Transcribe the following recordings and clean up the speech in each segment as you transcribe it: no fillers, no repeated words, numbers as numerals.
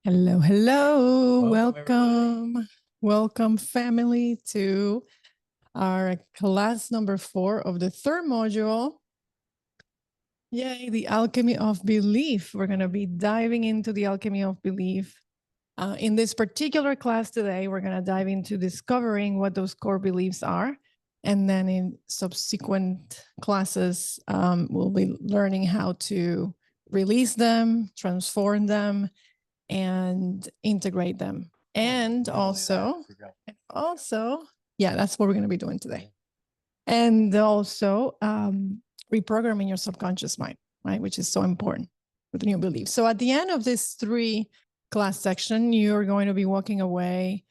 Hello, hello. Welcome. Welcome, family, to our class number 4 of the third module. Yay, the alchemy of belief. We're going to be diving into the alchemy of belief. In this particular class today, we're going to dive into discovering what those core beliefs are. And then in subsequent classes, we'll be learning how to release them, transform them, and integrate them. And also, yeah, that's what we're going to be doing today. And also reprogramming your subconscious mind, right? Which is so important with new beliefs. So at the end of this 3 class section, you're going to be walking away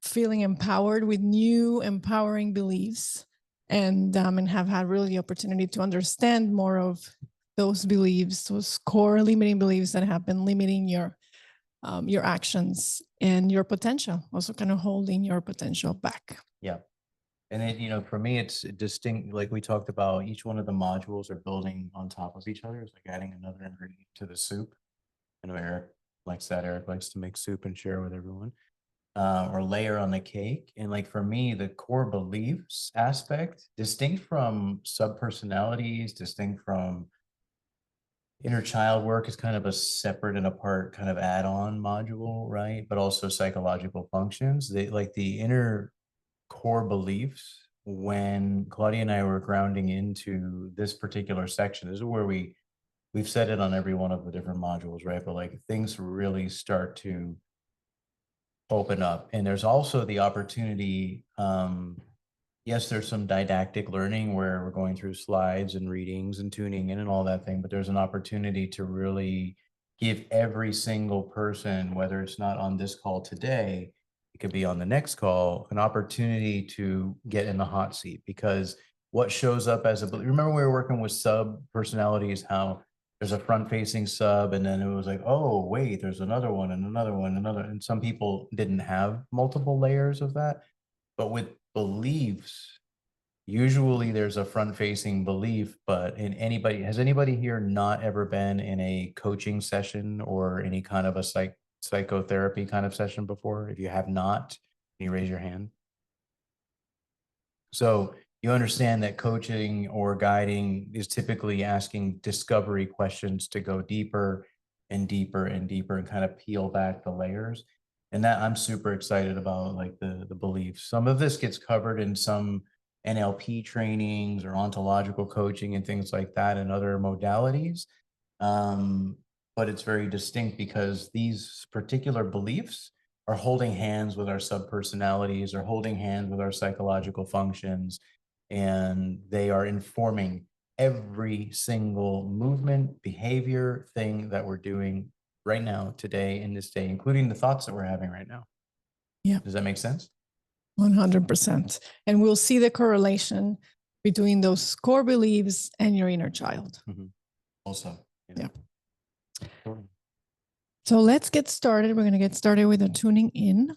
feeling empowered with new empowering beliefs and have had really the opportunity to understand more of those beliefs, those core limiting beliefs that have been limiting your actions and your potential, also kind of holding your potential back. Yeah. And then, for me, it's distinct. Like we talked about, each one of the modules are building on top of each other. It's like adding another ingredient to the soup. I know Eric likes that. Eric likes to make soup and share with everyone, or layer on the cake. And like for me, the core beliefs aspect, distinct from subpersonalities, distinct from inner child work, is kind of a separate and apart kind of add-on module, right? But also psychological functions. They like the inner core beliefs. When Claudia and I were grounding into this particular section, this is where we've said it on every one of the different modules, right? But like things really start to open up. And there's also the opportunity, yes, there's some didactic learning where we're going through slides and readings and tuning in and all that thing, but there's an opportunity to really give every single person, whether it's not on this call today, it could be on the next call, an opportunity to get in the hot seat. Because what shows up as remember we were working with sub personalities, how there's a front facing sub, and then it was like, oh wait, there's another one and another one, and some people didn't have multiple layers of that. But with beliefs, usually there's a front facing belief. But has anybody here not ever been in a coaching session or any kind of a psychotherapy kind of session before? If you have not, can you raise your hand? So you understand that coaching or guiding is typically asking discovery questions to go deeper and deeper and deeper and kind of peel back the layers. And that I'm super excited about, like the beliefs. Some of this gets covered in some NLP trainings or ontological coaching and things like that and other modalities. But it's very distinct because these particular beliefs are holding hands with our subpersonalities, or holding hands with our psychological functions, and they are informing every single movement, behavior, thing that we're doing right now, today, in this day, including the thoughts that we're having right now. Yeah. Does that make sense? 100%. And we'll see the correlation between those core beliefs and your inner child. Mm-hmm. Also. Yeah. So let's get started. We're going to get started with the tuning in.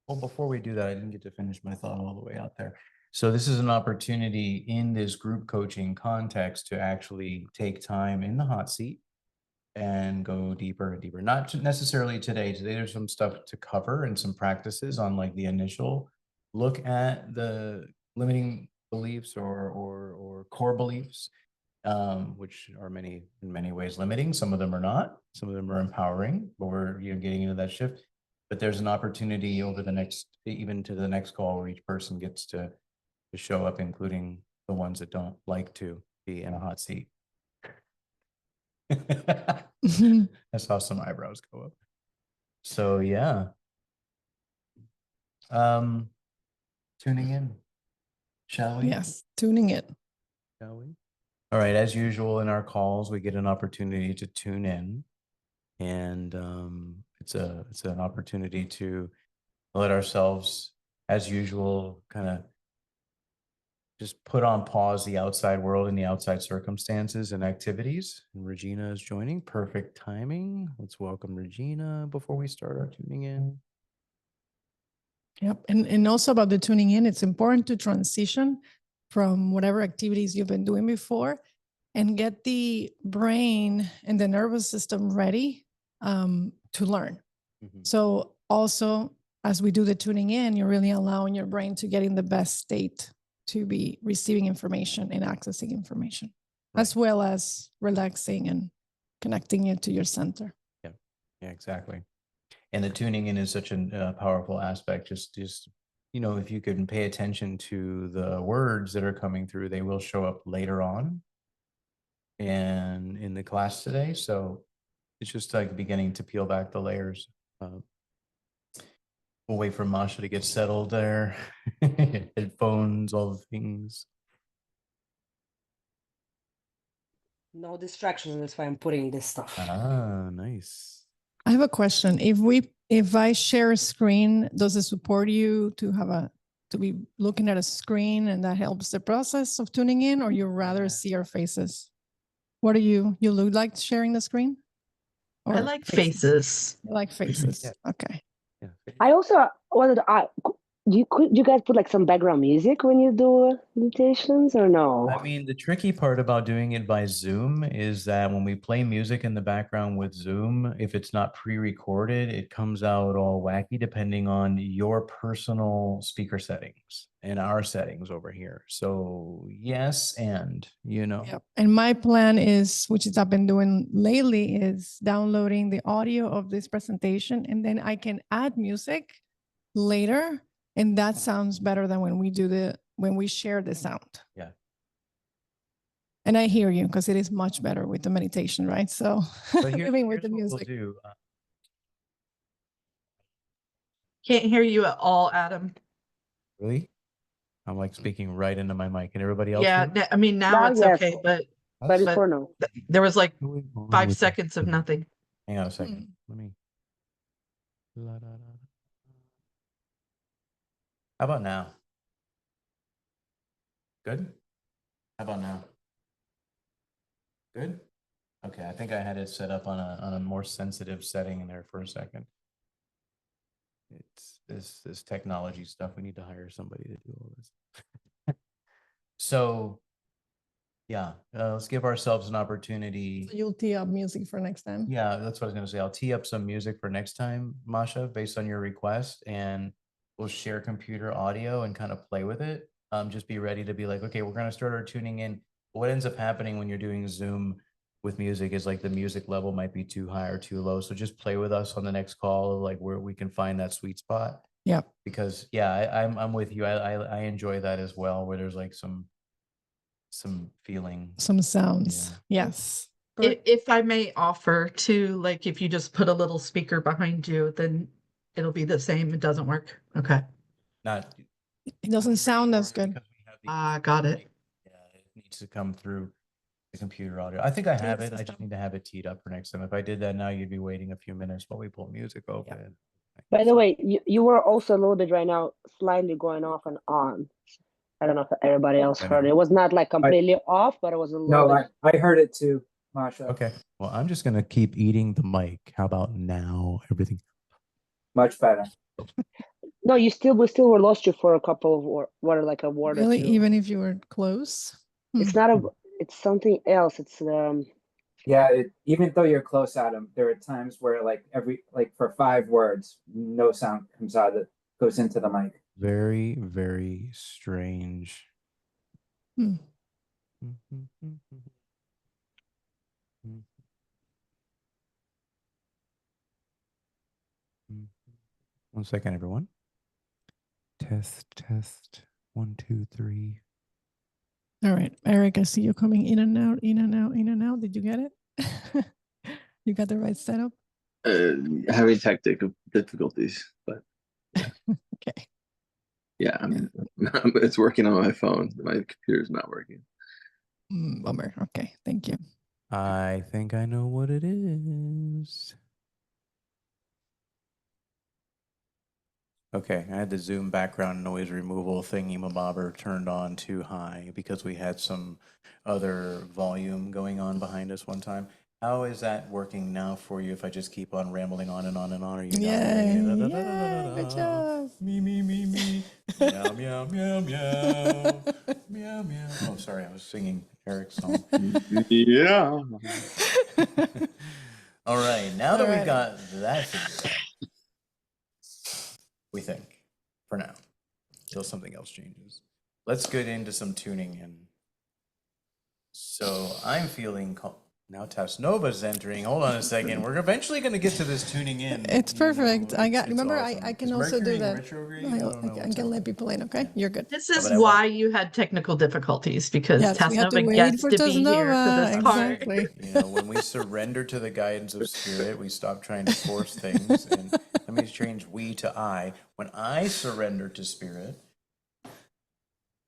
Well, before we do that, I didn't get to finish my thought all the way out there. So this is an opportunity in this group coaching context to actually take time in the hot seat and go deeper and deeper. Not necessarily today. Today, there's some stuff to cover and some practices on like the initial look at the limiting beliefs or core beliefs, which are in many ways limiting. Some of them are not. Some of them are empowering, but we're getting into that shift. But there's an opportunity over even to the next call, where each person gets to show up, including the ones that don't like to be in a hot seat. I saw some eyebrows go up. So yeah. Tuning in, shall we? Yes, tuning in. Shall we? All right. As usual in our calls, we get an opportunity to tune in, and it's an opportunity to let ourselves, as usual, kind of just put on pause the outside world and the outside circumstances and activities. And Regina is joining. Perfect timing. Let's welcome Regina before we start our tuning in. Yep. And also about the tuning in, it's important to transition from whatever activities you've been doing before and get the brain and the nervous system ready to learn. Mhm. So also, as we do the tuning in, you're really allowing your brain to get in the best state to be receiving information and accessing information, as Right. well as relaxing and connecting you to your center. Yeah, exactly. And the tuning in is such a powerful aspect. Just if you can pay attention to the words that are coming through, they will show up later on and in the class today. So it's just like beginning to peel back the layers. We'll wait for Masha to get settled there. Headphones, all the things. No distractions. That's why I'm putting this stuff. Ah, nice. I have a question. If I share a screen, does it support you to be looking at a screen and that helps the process of tuning in, or you rather see our faces? What do you look like sharing the screen? I Or like faces. You like faces. Yeah. Okay. Yeah. I also wanted to do you guys put like some background music when you do meditations or no? I mean, the tricky part about doing it by Zoom is that when we play music in the background with Zoom, if it's not pre-recorded, it comes out all wacky depending on your personal speaker settings and our settings over here. So yes, Yep. And my plan is, which is I've been doing lately, is downloading the audio of this presentation, and then I can add music later, and that sounds better than when we share the sound. Yeah. And I hear you, because it is much better with the meditation, right? So But even with here's the what music. we'll do. Can't hear you at all, Adam. Really? I'm like speaking right into my mic, and everybody else. Yeah, hear? I mean now Now, it's yes. okay, but But before no. there was like What's going on 5 with seconds of this? nothing. Hang on a second. Let me. How about now? Good? How about now? Good? Okay, I think I had it set up on a more sensitive setting in there for a second. It's this technology stuff. We need to hire somebody to do all this. So yeah, let's give ourselves an opportunity. So you'll tee up music for next time. Yeah, that's what I was gonna say. I'll tee up some music for next time, Masha, based on your request, and we'll share computer audio and kind of play with it. Just be ready to be like, okay, we're gonna start our tuning in. What ends up happening when you're doing Zoom with music is like the music level might be too high or too low. So just play with us on the next call of like where we can find that sweet spot. Yep. Because yeah, I'm with you. I enjoy that as well, where there's like some feeling. Some sounds. Yes. If I may offer to, like, if you just put a little speaker behind you, then it'll be the same. It doesn't work. Okay. Not. It doesn't sound as good. Got it. Yeah, it needs to come through the computer audio. I think I have it. I system. just need to have it teed up for next time. If I did that now, you'd be waiting a few minutes while we pull music open. By the way, you were also a little bit right now slightly going off and on. I don't know if everybody else heard it. It was not like completely off, but it was a little No, bit. I heard it too, Masha. Okay. Well, I'm just gonna keep eating the mic. How about now? Everything. Much better. No, we still were lost you for a couple of like a word Really, or two. even if you were close. It's not it's something else. It's Yeah, even though you're close, Adam, there are times where like for 5 words, no sound comes out that goes into the mic. Very, very strange. Hmm. One second, everyone. Test. 1, 2, 3. All right, Eric, I see you coming in and out, in and out, in and out. Did you get it? You got the right setup? Having technical difficulties, but Okay. yeah, it's working on my phone. My computer's not working. Bummer. Okay, thank you. I think I know what it is. Okay, I had the Zoom background noise removal thingy-mabobber turned on too high because we had some other volume going on behind us one time. How is that working now for you if I just keep on rambling on and on and on? Are you not hearing it? Yay, good job. Me. Meow, meow, meow, meow. Meow, meow. Oh, sorry, I was singing Eric's song. Yeah. All right, now that we've Alrighty. got that figured out, we think, for now, till something else changes. Let's get into some tuning in. So I'm feeling now Tasnova's entering. Hold on a second. We're eventually going to get to this tuning in. It's you know, perfect. I got. it's Remember, awesome. I can Is also do Mercury in that. retrograde? I, don't know I what's can let happening. people in. Okay, Yeah. you're good. This but is I want- why you had technical difficulties, because Yes, we had to Tasnova wait gets for to be here for Tasnova. this part. Exactly. You know, when we surrender to the guidance of spirit, we stop trying to force things. And let me change we to I. When I surrender to spirit,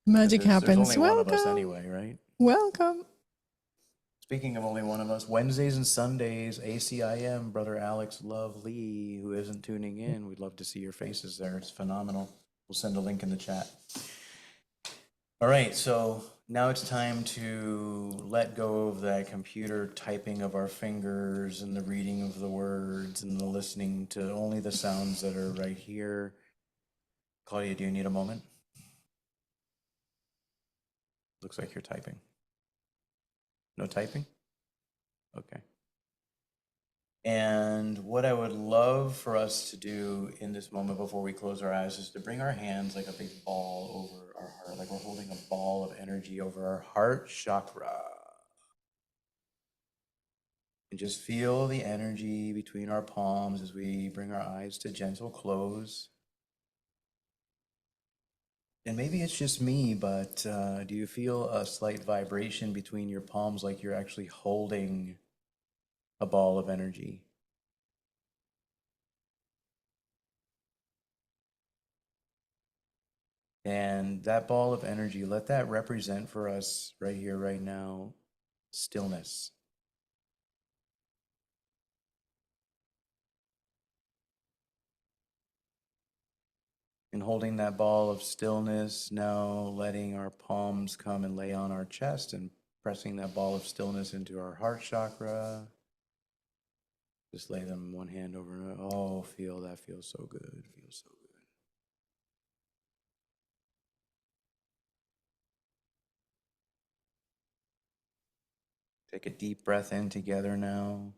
Magic there's happens. only one of us Welcome. anyway, right? Welcome. Speaking of only one of us, Wednesdays and Sundays, ACIM, Brother Alex Love Lee, who isn't tuning in. We'd love to see your faces there. It's phenomenal. We'll send a link in the chat. All right, so now it's time to let go of that computer typing of our fingers and the reading of the words and the listening to only the sounds that are right here. Claudia, do you need a moment? Looks like you're typing. No typing? Okay. And what I would love for us to do in this moment before we close our eyes is to bring our hands like a big ball over our heart, like we're holding a ball of energy over our heart chakra. And just feel the energy between our palms as we bring our eyes to gentle close. And maybe it's just me, but do you feel a slight vibration between your palms like you're actually holding a ball of energy? And that ball of energy, let that represent for us right here, right now, stillness. And holding that ball of stillness, now letting our palms come and lay on our chest and pressing that ball of stillness into our heart chakra. Just lay them one hand over. Oh, feel that feels so good. Feels so good. Take a deep breath in together now.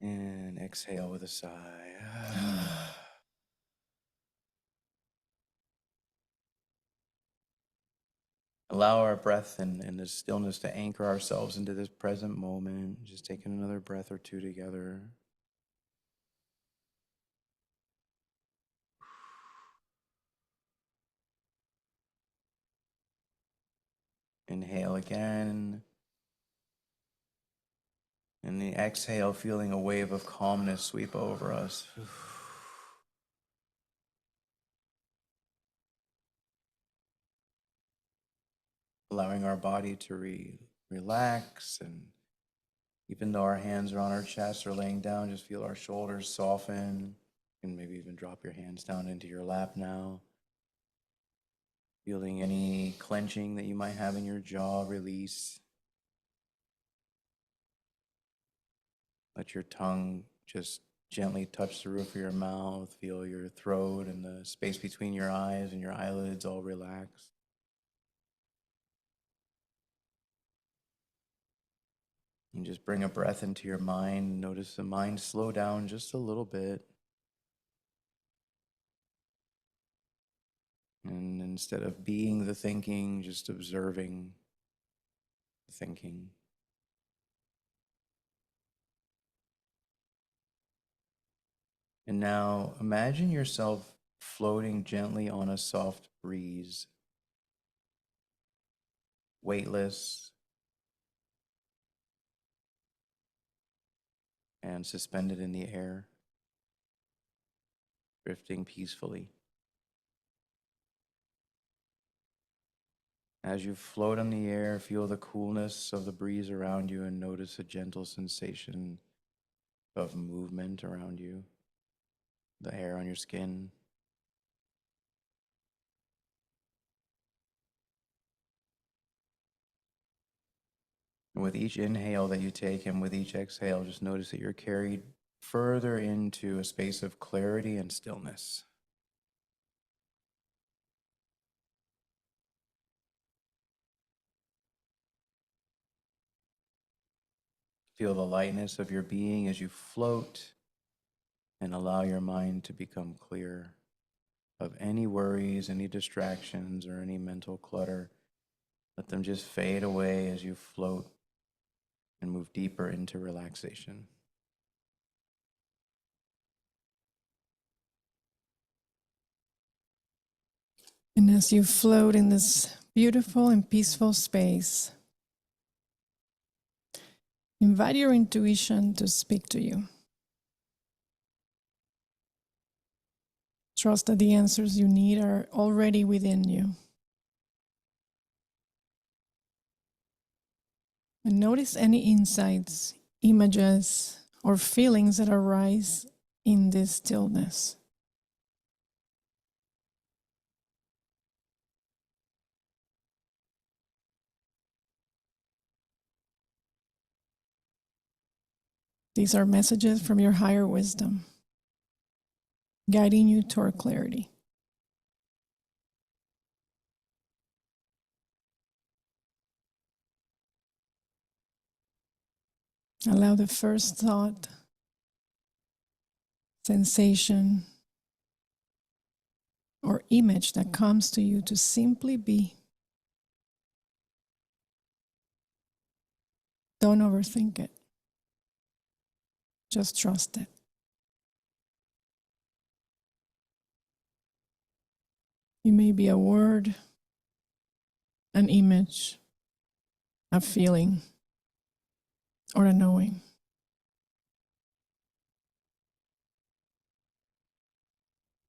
And exhale with a sigh. Allow our breath and the stillness to anchor ourselves into this present moment. Just taking another breath or two together. Inhale again. And the exhale, feeling a wave of calmness sweep over us. Allowing our body to relax, and even though our hands are on our chest or laying down, just feel our shoulders soften, and maybe even drop your hands down into your lap now. Feeling any clenching that you might have in your jaw release. Let your tongue just gently touch the roof of your mouth. Feel your throat and the space between your eyes and your eyelids all relax. And just bring a breath into your mind. Notice the mind slow down just a little bit. And instead of being the thinking, just observing the thinking. And now imagine yourself floating gently on a soft breeze, weightless and suspended in the air, drifting peacefully. As you float on the air, feel the coolness of the breeze around you and notice a gentle sensation of movement around you, the hair on your skin. And with each inhale that you take and with each exhale, just notice that you're carried further into a space of clarity and stillness. Feel the lightness of your being as you float and allow your mind to become clear of any worries, any distractions, or any mental clutter. Let them just fade away as you float and move deeper into relaxation. And as you float in this beautiful and peaceful space, invite your intuition to speak to you. Trust that the answers you need are already within you. And notice any insights, images, or feelings that arise in this stillness. These are messages from your higher wisdom, guiding you toward clarity. Allow the first thought, sensation, or image that comes to you to simply be. Don't overthink it. Just trust it. It may be a word, an image, a feeling, or a knowing.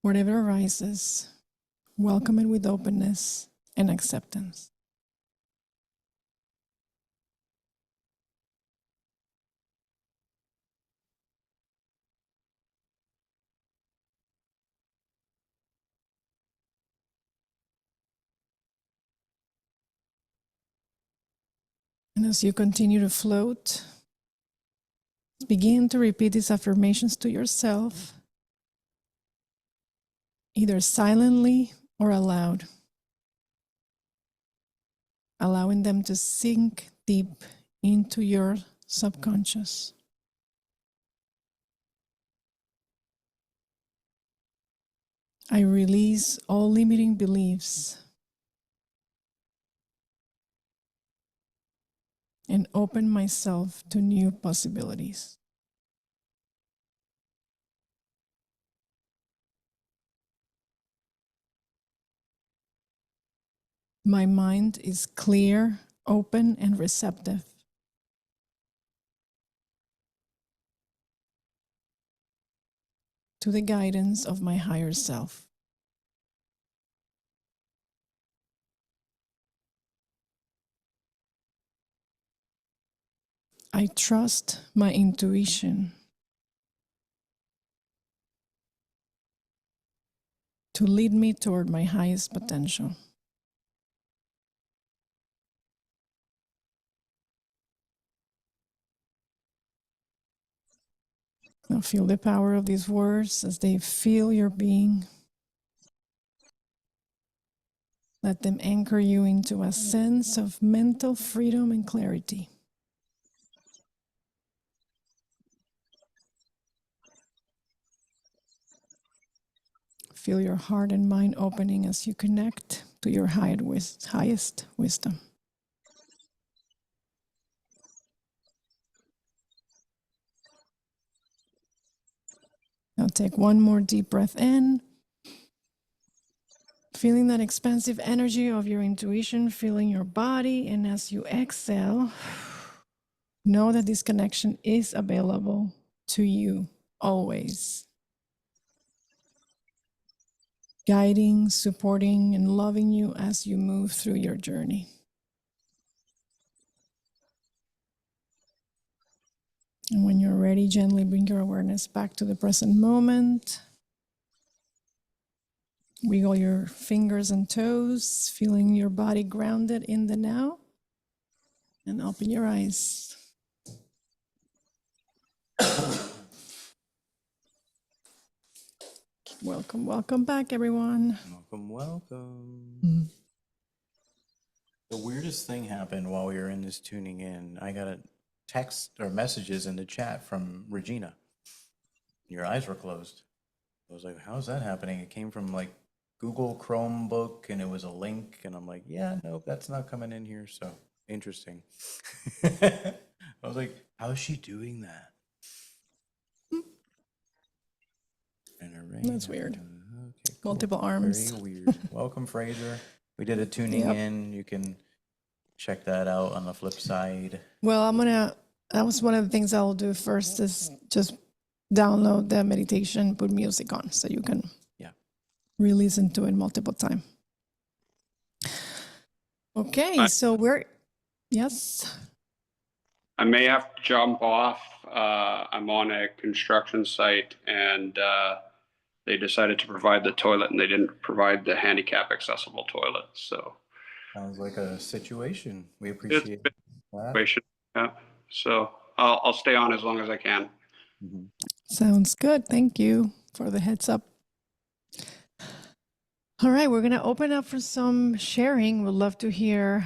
Whatever arises, welcome it with openness and acceptance. And as you continue to float, begin to repeat these affirmations to yourself, either silently or aloud, allowing them to sink deep into your subconscious. I release all limiting beliefs and open myself to new possibilities. My mind is clear, open, and receptive. To the guidance of my higher self. I trust my intuition to lead me toward my highest potential. Now feel the power of these words as they fill your being. Let them anchor you into a sense of mental freedom and clarity. Feel your heart and mind opening as you connect to your highest wisdom. Now take one more deep breath in, feeling that expansive energy of your intuition filling your body. And as you exhale, know that this connection is available to you always. Guiding, supporting, and loving you as you move through your journey. And when you're ready, gently bring your awareness back to the present moment. Wiggle your fingers and toes, feeling your body grounded in the now. And open your eyes. Welcome, welcome back, everyone. Welcome, welcome. Mm. The weirdest thing happened while we were in this tuning in. I got a text or messages in the chat from Regina. Your eyes were closed. I was like, how's that happening? It came from like Google Chromebook and it was a link. And I'm like, yeah, nope, that's not coming in here. So interesting. I was like, how is she doing that? And That's weird. Okay, cool. Multiple arms. Very weird. Welcome, Fraser. We did a tuning Yep. in. You can check that out on the flip side. Well, that was one of the things I'll do first is just download the meditation, put music on so you can re-listen to it multiple times. Okay, so yes. I may have to jump off. I'm on a construction site and they decided to provide the toilet and they didn't provide the handicap accessible toilet. So Sounds like a situation. We appreciate that. situation. Yeah. So I'll stay on as long as I can. Mhm. Sounds good. Thank you for the heads up. All right, we're going to open up for some sharing. We'd love to hear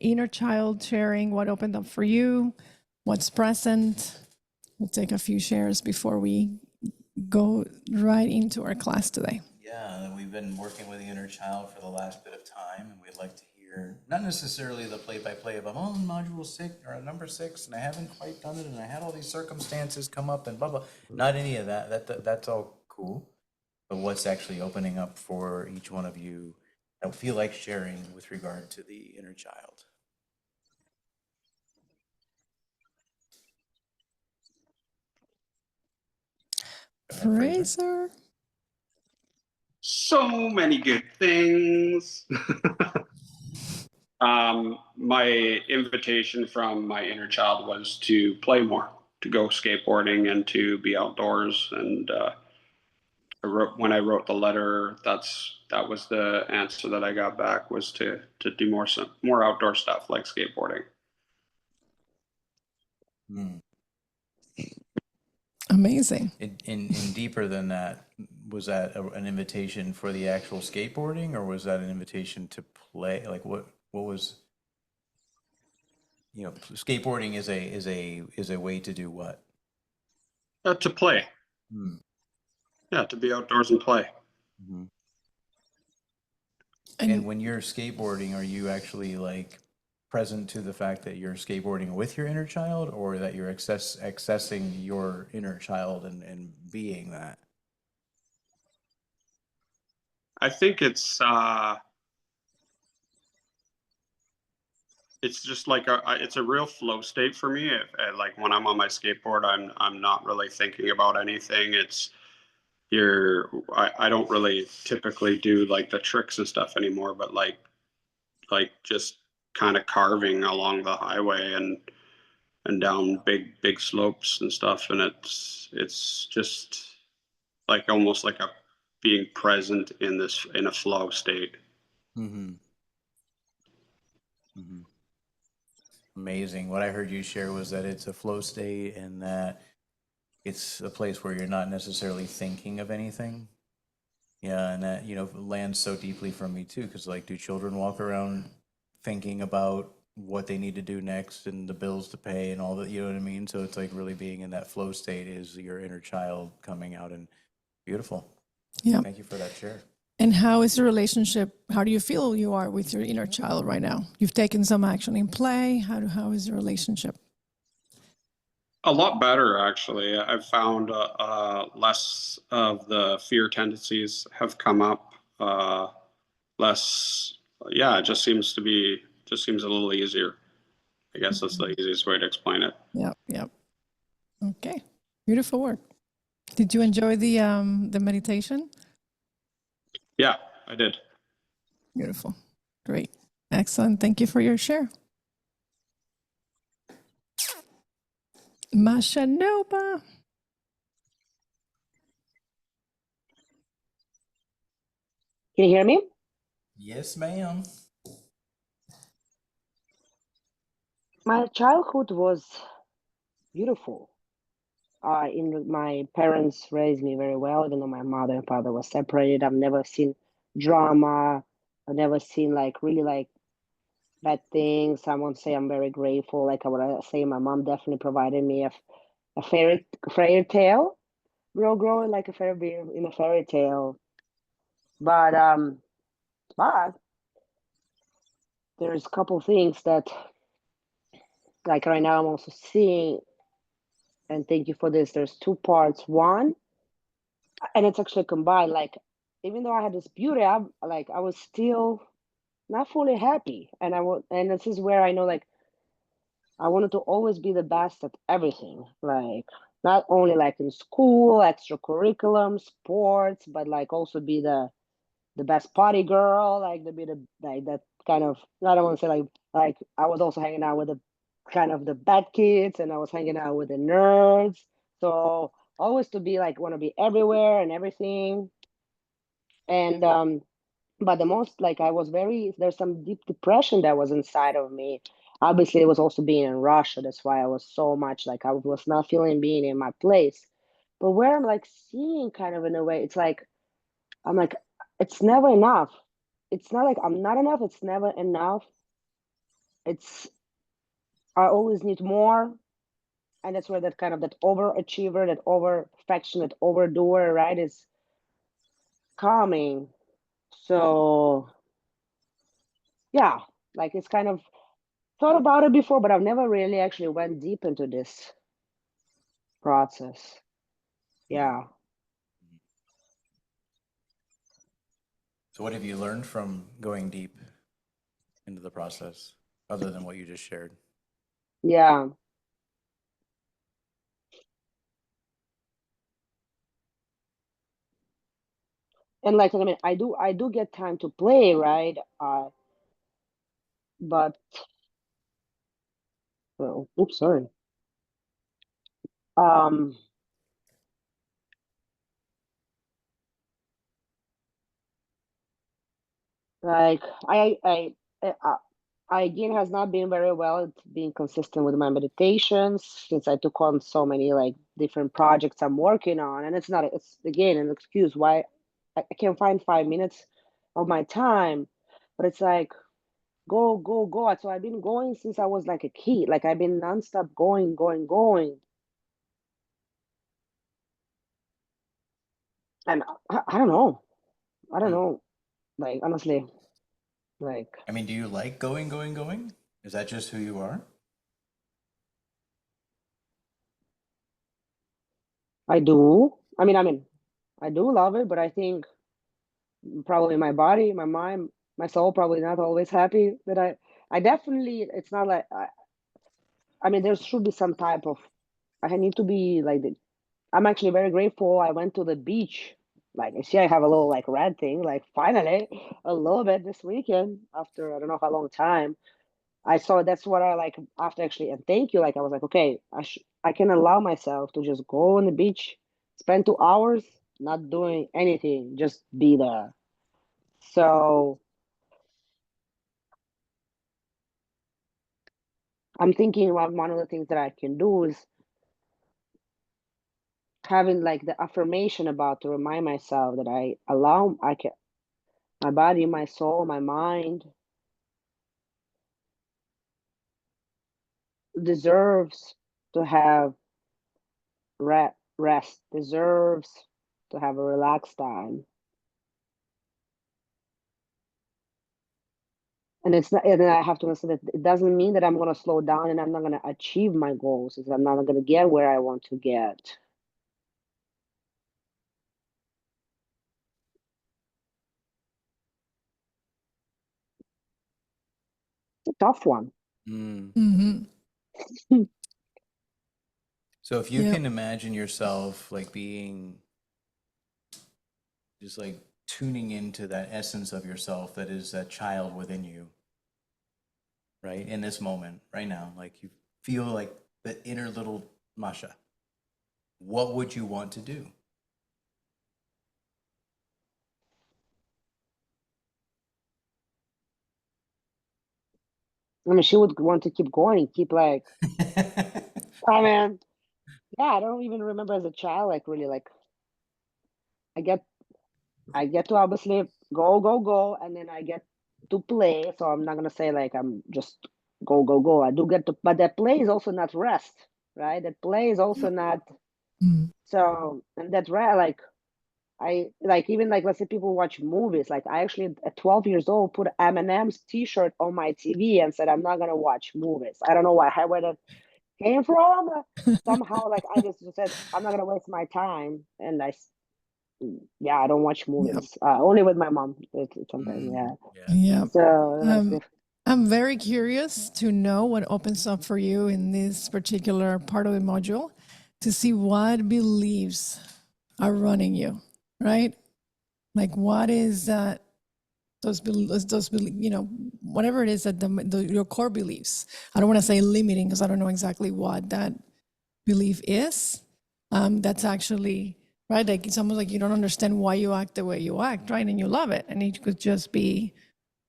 inner child sharing, what opened up for you, what's present. We'll take a few shares before we go right into our class today. Yeah, we've been working with the inner child for the last bit of time, and we'd like to hear not necessarily the play-by-play of I'm on module 6 or number 6, and I haven't quite done it, and I had all these circumstances come up, and blah blah. Not any of that. That's all cool. But what's actually opening up for each one of you that feel like sharing with regard to the inner child? Fraser. So many good things. My invitation from my inner child was to play more, to go skateboarding and to be outdoors. And when I wrote the letter, that was the answer that I got back, was to do more outdoor stuff like skateboarding. Amazing. In deeper than that, was that an invitation for the actual skateboarding, or was that an invitation to play? Like what was, skateboarding is a way to do what? To play. Yeah, to be outdoors and play. Mm-hmm. And when you're skateboarding, are you actually like present to the fact that you're skateboarding with your inner child, or that you're accessing your inner child and being that? I think it's just like it's a real flow state for me. Like when I'm on my skateboard, I'm not really thinking about anything. I don't really typically do like the tricks and stuff anymore, but like just kind of carving along the highway and down big slopes and stuff, and it's just like almost like a being present in a flow state. Mm-hmm. Mm-hmm. Amazing. What I heard you share was that it's a flow state and that it's a place where you're not necessarily thinking of anything. Yeah, and that, lands so deeply for me too, because like, do children walk around thinking about what they need to do next and the bills to pay and all that, you know what I mean? So it's like really being in that flow state is your inner child coming out, and beautiful. Yeah. Thank you for that share. And how is the relationship? How do you feel you are with your inner child right now? You've taken some action in play. How is the relationship? A lot better, actually. I've found less of the fear tendencies have come up. Less, yeah. It just seems a little easier. I guess that's the easiest way to explain it. Yep. Okay, beautiful work. Did you enjoy the meditation? Yeah, I did. Beautiful, great, excellent. Thank you for your share. Masha Nova. Can you hear me? Yes, ma'am. My childhood was beautiful. My parents raised me very well, even though my mother and father were separated. I've never seen drama. I've never seen really bad things. I won't say I'm very grateful. Like I would say, my mom definitely provided me a fairy tale, real growing like a fairy in a fairy tale. But there's a couple things that, like right now, I'm also seeing, and thank you for this. There's two parts. One, and it's actually combined. Like, even though I had this beauty, I was still not fully happy, and this is where I know, like, I wanted to always be the best at everything. Like, not only like in school, extracurriculum, sports, but like also be the best party girl, like to be the like that kind of. I don't want to say like I was also hanging out with the kind of the bad kids, and I was hanging out with the nerds. So always to be like want to be everywhere and everything. And but the most like I was very there's some deep depression that was inside of me. Obviously, it was also being in Russia. That's why I was so much like I was not feeling being in my place. But where I'm like seeing kind of in a way, it's like I'm like, it's never enough. It's not like I'm not enough. It's never enough. It's I always need more, and that's where that kind of that overachiever, that over perfection, that overdoer, right, is coming. So yeah, like it's kind of thought about it before, but I've never really actually went deep into this process. Yeah. So what have you learned from going deep into the process, other than what you just shared? Yeah. And like I mean, I do get time to play, right? But well, oops, sorry. Um, like I again has not been very well at being consistent with my meditations since I took on so many like different projects I'm working on, and it's again an excuse why I can't find 5 minutes of my time, but it's like go go go. So I've been going since I was like a kid, like I've been nonstop going going going, and I don't know, I don't Mm. know, like honestly, like I mean, do you like going? Is that just who you are? I do. I mean, I do love it, but I think probably my body, my mind, my soul probably not always happy that I definitely it's not like I mean there should be some type of I need to be like I'm actually very grateful I went to the beach. Like you see I have a little like red thing, like finally a little bit this weekend after I don't know how long time. I saw that's what I like after actually and thank you. Like I was like, okay, I can allow myself to just go on the beach, spend 2 hours not doing anything, just be there. So I'm thinking one of the things that I can do is having like the affirmation about to remind myself that I can my body, my soul, my mind deserves to have rest, deserves to have a relaxed time. And it's not, and then I have to understand that it doesn't mean that I'm going to slow down and I'm not going to achieve my goals. It's I'm not going to get where I want to get. It's a tough one. Mm. Mm-hmm. So if you Yep. can imagine yourself like being just like tuning into that essence of yourself that is that child within you, right? In this moment, right now, like you feel like the inner little Masha. What would you want to do? I mean, she would want to keep going, keep like, I mean, yeah, I don't even remember as a child, like really like I get I get to obviously go, go, go, and then I get to play, so I'm not gonna say like I'm just go go go. I do get to, but that play is also not rest, right? That play is also not Mm. so, and that like I like even like let's say people watch movies. Like I actually at 12 years old put Eminem's T-shirt on my TV and said I'm not gonna watch movies. I don't know where that came from. Somehow like I just said I'm not gonna waste my time, and yeah, I don't watch Yeah. movies. Only with my mom. Sometimes, yeah. Yeah. So that's Um, I'm very curious to know what opens up for you in this particular part of the module to see what beliefs are running you, right? Like what is that? Those you know, whatever it is that your core beliefs. I don't want to say limiting because I don't know exactly what that belief is. That's actually right. Like it's almost like you don't understand why you act the way you act, right? And you love it, and it could just be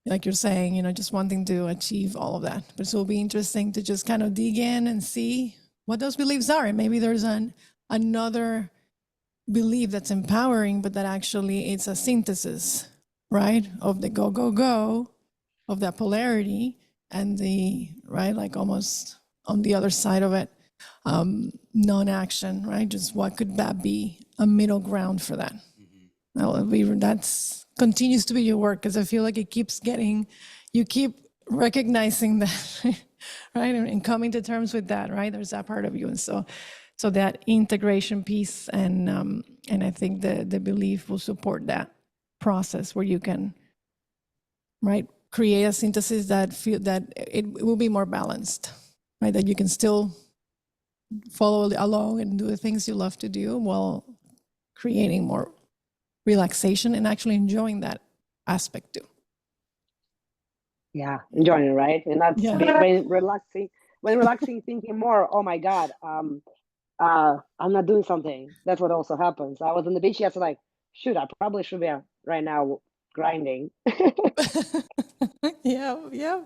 like you're saying, you know, just wanting to achieve all of that. But it'll be interesting to just kind of dig in and see what those beliefs are, and maybe there's another belief that's empowering, but that actually it's a synthesis, right, of the go go go, of that polarity, and the right, like almost on the other side of it, non-action, right? Just what could that be a middle ground for that? That's continues to be your work because I feel like it keeps getting, you keep recognizing that, right, and coming to terms with that, right? There's that part of you, and so that integration piece, and I think the belief will support that process where you can, right, create a synthesis that feel that it will be more balanced, right? That you can still follow along and do the things you love to do while creating more relaxation and actually enjoying that aspect too. yeah, enjoying it, right? And that's when relaxing, thinking more. Oh my God, I'm not doing something. That's what also happens. I was on the beach yesterday, like, shoot, I probably should be right now grinding. Yeah. Yeah.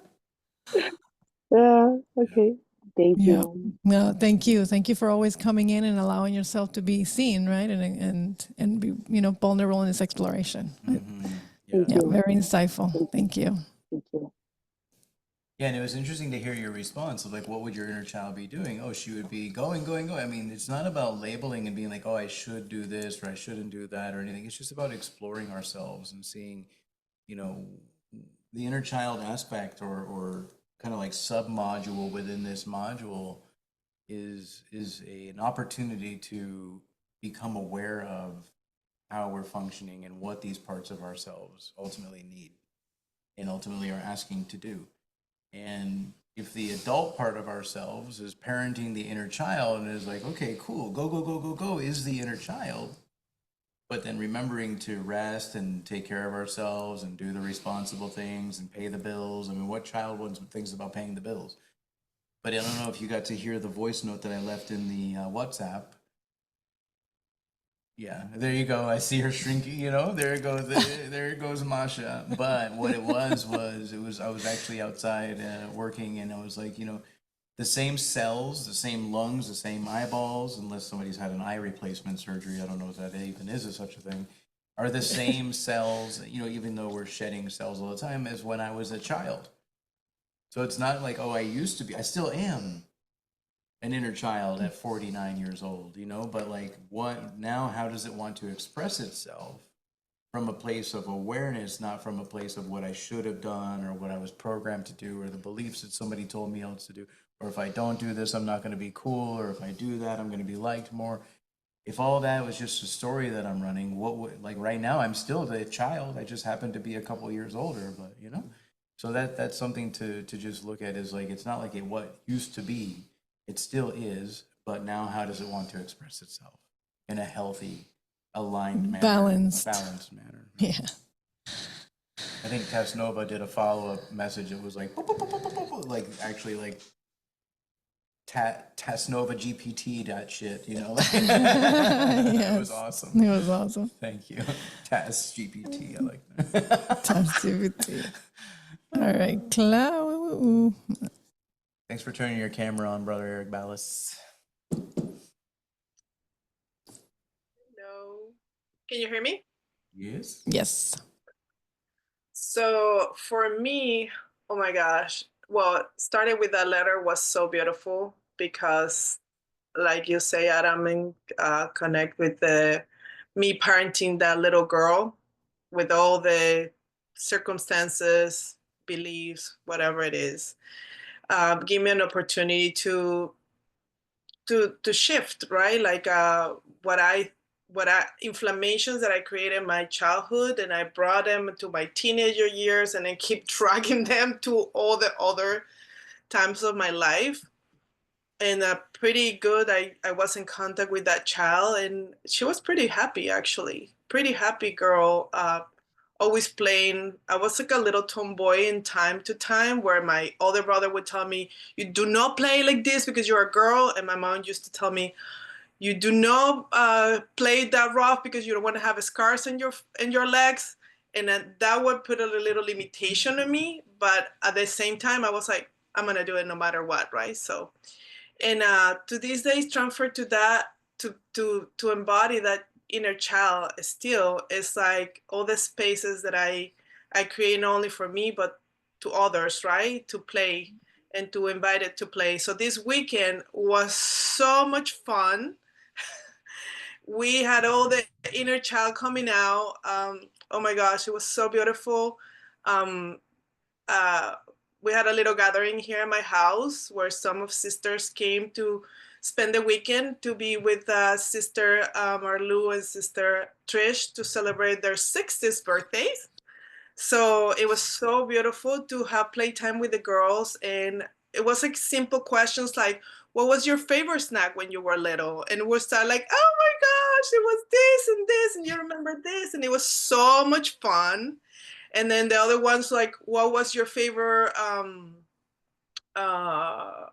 Okay. Thank Yeah. you. No, thank you. Thank you for always coming in and allowing yourself to be seen, right? And be, you know, vulnerable in this exploration. Right? Thank Yeah, you. very insightful. Thank you. Thank you. Yeah, and it was interesting to hear your response of like, what would your inner child be doing? Oh, she would be going. I mean, it's not about labeling and being like, oh, I should do this or I shouldn't do that or anything. It's just about exploring ourselves and seeing, you know, the inner child aspect or kind of like sub module within this module is an opportunity to become aware of how we're functioning and what these parts of ourselves ultimately need and ultimately are asking to do. And if the adult part of ourselves is parenting the inner child and is like, okay, cool, go, go, go, go, go, is the inner child. But then remembering to rest and take care of ourselves and do the responsible things and pay the bills. I mean, what child wants things about paying the bills? But I don't know if you got to hear the voice note that I left in the WhatsApp. Yeah, there you go. I see her shrinking. You know, there it goes. There goes Masha. But what it was I was actually outside working, and I was like, you know, the same cells, the same lungs, the same eyeballs, unless somebody's had an eye replacement surgery. I don't know if that even is such a thing. Are the same cells, you know, even though we're shedding cells all the time, as when I was a child. So it's not like, oh, I used to be. I still am an inner child at 49 years old, you know, but like what now, how does it want to express itself from a place of awareness, not from a place of what I should have done or what I was programmed to do or the beliefs that somebody told me else to do, or if I don't do this, I'm not going to be cool, or if I do that, I'm going to be liked more. If all that was just a story that I'm running, what would, like right now, I'm still the child. I just happen to be a couple years older, but you know, so that's something to just look at is like, it's not like what used to be. It still is, but now how does it want to express itself in a healthy, aligned manner? Balanced Manner. Yeah. I think Tasnova did a follow-up message. It was like, boop, boop, boop, boop, boop, boop, like actually like Tasnova GPT that shit, you know? It was awesome. It was awesome. Thank you. Tas GPT, I like that. Tas GPT. All right, Clau. Thanks for turning your camera on, brother Eric Ballas. No. Can you hear me? Yes. Yes. So for me, oh my gosh. Well, starting with that letter was so beautiful because, like you say, Adam, and connect with the me parenting that little girl with all the circumstances, beliefs, whatever it is. Give me an opportunity to shift, right? Like what I inflammations that I created in my childhood, and I brought them to my teenager years, and then keep dragging them to all the other times of my life. And pretty good. I was in contact with that child, and she was pretty happy, actually. Pretty happy girl. Always playing. I was like a little tomboy in time to time, where my older brother would tell me, "You do not play like this because you're a girl," and my mom used to tell me, "You do not play that rough because you don't want to have scars in your legs." And that would put a little limitation on me. But at the same time, I was like, I'm gonna do it no matter what, right? So, and to these days, transfer to that, to embody that inner child still is like all the spaces that I create not only for me but to others, right? To play and to invite it to play. So this weekend was so much fun. We had all the inner child coming out. Oh my gosh, it was so beautiful. Um, uh, we had a little gathering here at my house where some of sisters came to spend the weekend to be with sister Marlu and sister Trish to celebrate their 60th birthdays. So it was so beautiful to have playtime with the girls, and it was like simple questions like, what was your favorite snack when you were little? And we'll start like, oh my gosh, it was this and this, and you remember this, and it was so much fun. And then the other ones like, what was your favorite uh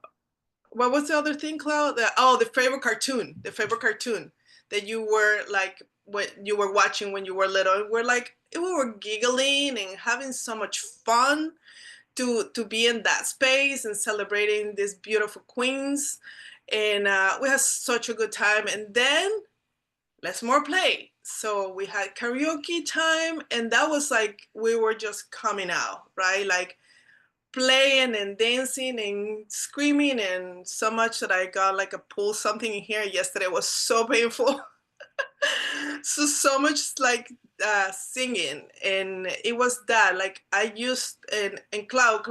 what was the other thing, Cloud? The favorite cartoon that you were like what you were watching when you were little. And we're like, we were giggling and having so much fun to be in that space and celebrating these beautiful queens. And we had such a good time. And then let's more play. So we had karaoke time, and that was like we were just coming out, right? Like playing and dancing and screaming, and so much that I got like a pull something in here yesterday. It was so painful. So much like singing, and it was that like I used, and Cloud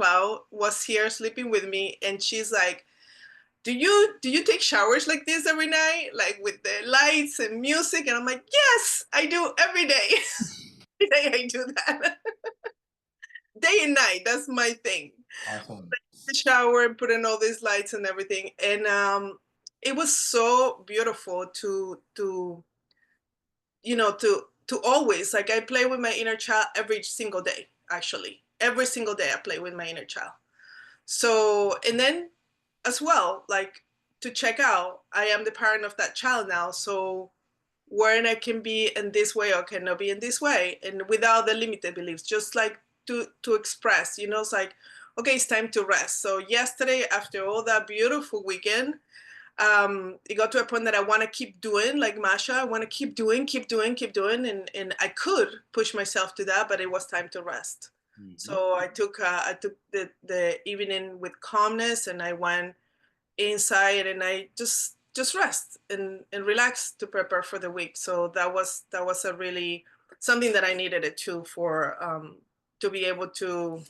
was here sleeping with me, and she's like, do you take showers like this every night, like with the lights and music? And I'm like, yes, I do every day. Every day I do that. Day and night, that's my thing. Awesome. The shower and put in all these lights and everything. And it was so beautiful to to always, like, I play with my inner child every single day. Actually, every single day I play with my inner child. So, and then as well, like, to check out, I am the parent of that child now. So when I can be in this way or cannot be in this way, and without the limited beliefs, just like to express, it's like, okay, it's time to rest. So yesterday, after all that beautiful weekend, it got to a point that I want to keep doing, like Masha, I want to keep doing, and I could push myself to that, but it was time to rest. Mm-hmm. So I took the evening with calmness, and I went inside, and I just rest and relax to prepare for the week. So that was a really something that I needed it too, for to be able to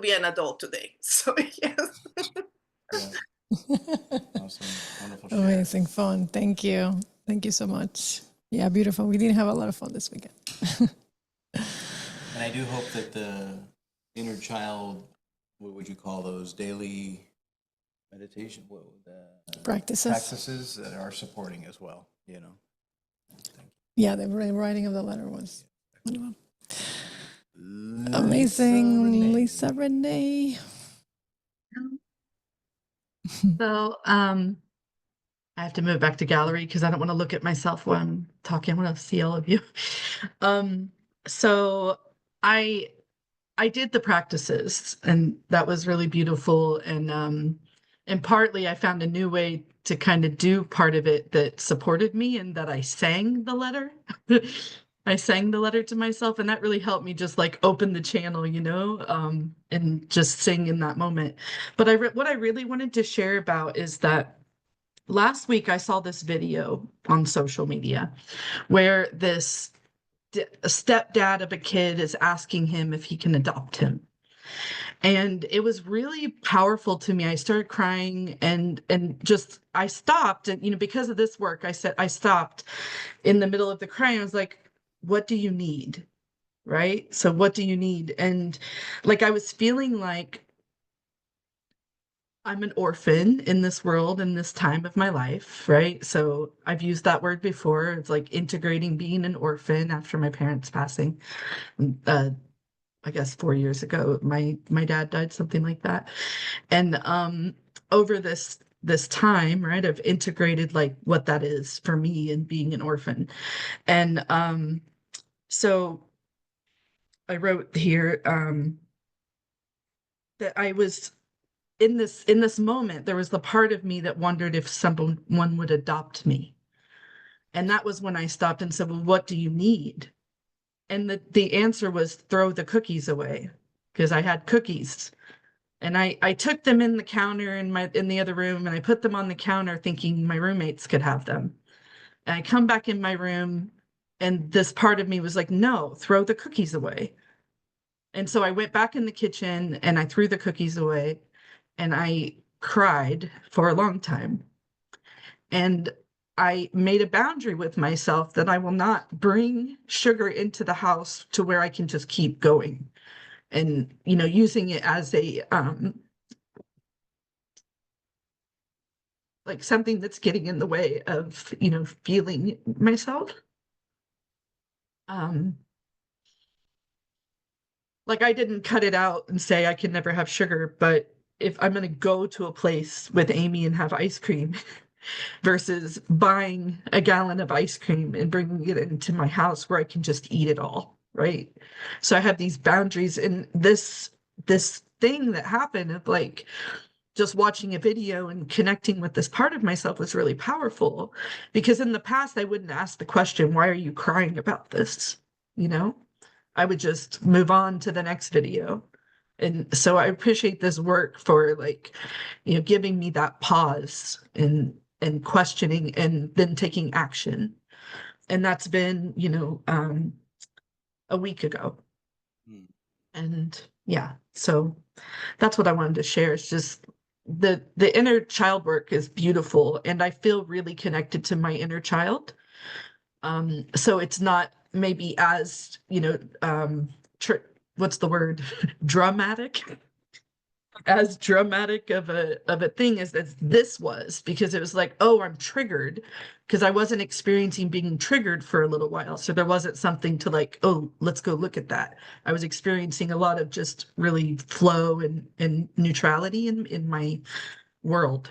be an adult today. So yes. Yeah. Awesome. Wonderful share. Amazing fun. Thank you. Thank you so much. Yeah, beautiful. We did have a lot of fun this weekend. And I do hope that the inner child, what would you call those, daily meditation, practices that are supporting as well, Thank you. Yeah, the writing of the letter was amazing. Lisa Renee. So I have to move back to gallery because I don't want to look at myself while I'm talking. I want to see all of you. So I did the practices, and that was really beautiful. And partly I found a new way to kind of do part of it that supported me, and that I sang the letter. I sang the letter to myself, and that really helped me just like open the channel, you know, and just sing in that moment. But what I really wanted to share about is that last week I saw this video on social media where this a stepdad of a kid is asking him if he can adopt him. And it was really powerful to me. I started crying and just I stopped, and you know, because of this work, I stopped in the middle of the crying. I was like, what do you need? Right? So what do you need? And like I was feeling like I'm an orphan in this world in this time of my life, right? So I've used that word before. It's like integrating being an orphan after my parents passing. I guess 4 years ago, my dad died, something like that. And over this time, right, I've integrated like what that is for me and being an orphan. And so I wrote here that I was in this moment, there was the part of me that wondered if someone would adopt me. And that was when I stopped and said, well, what do you need? And the answer was throw the cookies away, because I had cookies. And I took them in the counter in the other room, and I put them on the counter thinking my roommates could have them. And I come back in my room, and this part of me was like, no, throw the cookies away. And so I went back in the kitchen and I threw the cookies away, and I cried for a long time. And I made a boundary with myself that I will not bring sugar into the house to where I can just keep going. And, you know, using it as a, like something that's getting in the way of, you know, feeling myself. Like I didn't cut it out and say I can never have sugar, but if I'm going to go to a place with Amy and have ice cream versus buying a gallon of ice cream and bringing it into my house where I can just eat it all, right? So I have these boundaries, and this thing that happened of like just watching a video and connecting with this part of myself was really powerful, because in the past I wouldn't ask the question, why are you crying about this? You know, I would just move on to the next video. And so I appreciate this work for like, you know, giving me that pause and questioning and then taking action. And that's been, you know, a week ago. And yeah, so that's what I wanted to share. It's just the inner child work is beautiful, and I feel really connected to my inner child. So it's not maybe as, you know, what's the word? Dramatic. As dramatic of a thing as this was, because it was like, oh, I'm triggered, because I wasn't experiencing being triggered for a little while. So there wasn't something to like, oh, let's go look at that. I was experiencing a lot of just really flow and neutrality in my world.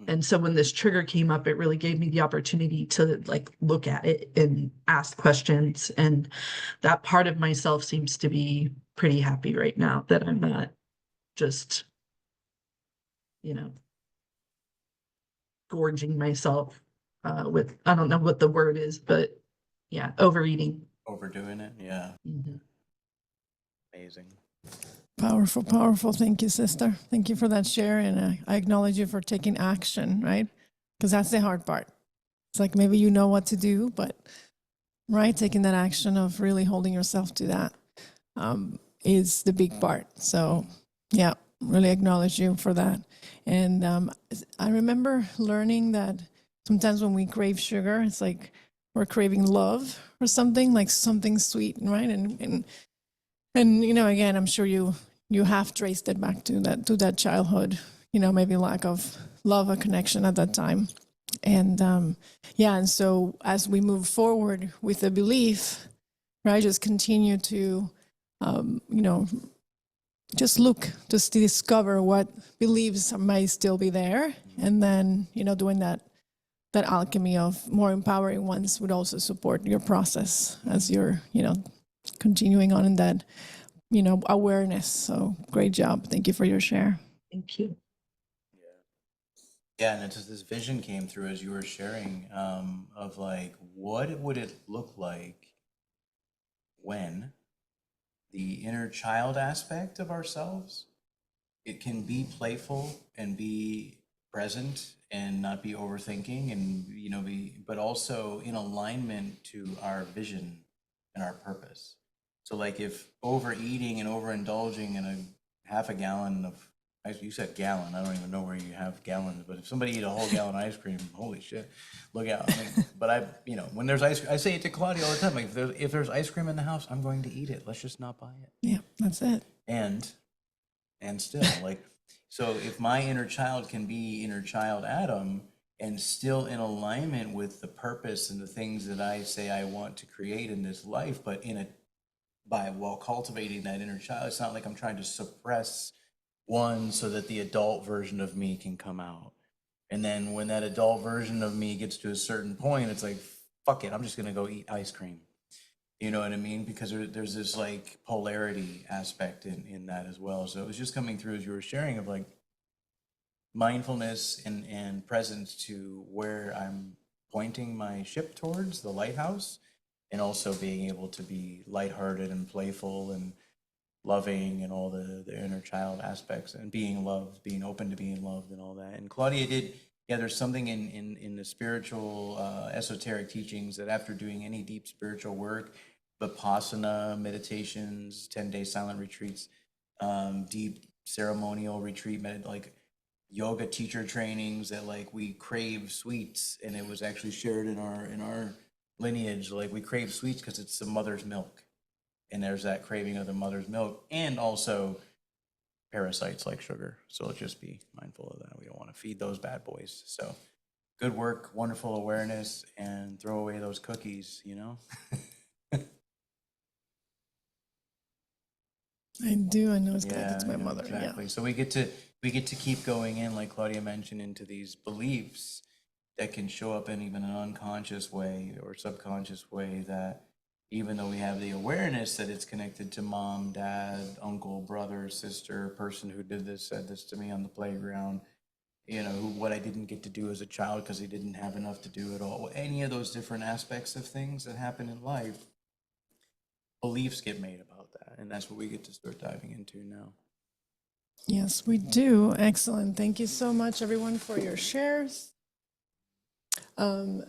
And so when this trigger came up, it really gave me the opportunity to like look at it and ask questions. And that part of myself seems to be pretty happy right now that I'm not just, you know, gorging myself with, I don't know what the word is, but yeah, overeating. Overdoing it, yeah. Mhm. Amazing. Powerful, powerful. Thank you, sister. Thank you for that share. And I acknowledge you for taking action, right? Because that's the hard part. It's like maybe you know what to do, but right, taking that action of really holding yourself to that is the big part. So yeah, really acknowledge you for that. And I remember learning that sometimes when we crave sugar, it's like we're craving love or something, like something sweet, right? And you know, again, I'm sure you have traced it back to that childhood, you know, maybe lack of love or connection at that time. And yeah, and so as we move forward with the belief, right, just continue to, you know, just look, just to discover what beliefs might still be there. And then, you know, doing that alchemy of more empowering ones would also support your process as you're, you know, continuing on in that, you know, awareness. So great job. Thank you for your share. Thank you. Yeah, and it's just this vision came through as you were sharing of like, what would it look like when the inner child aspect of ourselves, it can be playful and be present and not be overthinking and, you know, but also in alignment to our vision and our purpose. So like if overeating and overindulging in a half a gallon of, you said gallon, I don't even know where you have gallons, but if somebody eat a whole gallon of ice cream, holy shit, look out. I mean, but you know, when there's ice cream, I say it to Claudia all the time, like if there's ice cream in the house, I'm going to eat it. Let's just not buy it. Yeah, that's it. And still, like, so if my inner child can be inner child Adam and still in alignment with the purpose and the things that I say I want to create in this life, but while cultivating that inner child, it's not like I'm trying to suppress one so that the adult version of me can come out. And then when that adult version of me gets to a certain point, it's like, fuck it, I'm just gonna go eat ice cream. You know what I mean? Because there's this like polarity aspect in that as well. So it was just coming through as you were sharing of like mindfulness and presence to where I'm pointing my ship towards, the lighthouse, and also being able to be lighthearted and playful and loving and all the inner child aspects and being loved, being open to being loved and all that. And Claudia did, yeah, there's something in the spiritual esoteric teachings that after doing any deep spiritual work, Vipassana meditations, 10-day silent retreats, deep ceremonial retreat, like yoga teacher trainings, that like we crave sweets, and it was actually shared in our lineage, like we crave sweets because it's the mother's milk. And there's that craving of the mother's milk, and also parasites like sugar. So let's just be mindful of that. We don't want to feed those bad boys. So good work, wonderful awareness, and throw away those cookies, you know? I do. I know it's connected to my mother. Exactly. Yeah. So we get to keep going in, like Claudia mentioned, into these beliefs that can show up in even an unconscious way or subconscious way, that even though we have the awareness that it's connected to mom, dad, uncle, brother, sister, person who did this, said this to me on the playground, you know, what I didn't get to do as a child because they didn't have enough to do at all. Any of those different aspects of things that happen in life, beliefs get made about that. And that's what we get to start diving into now. Yes, we do. Excellent. Thank you so much, everyone, for your shares. All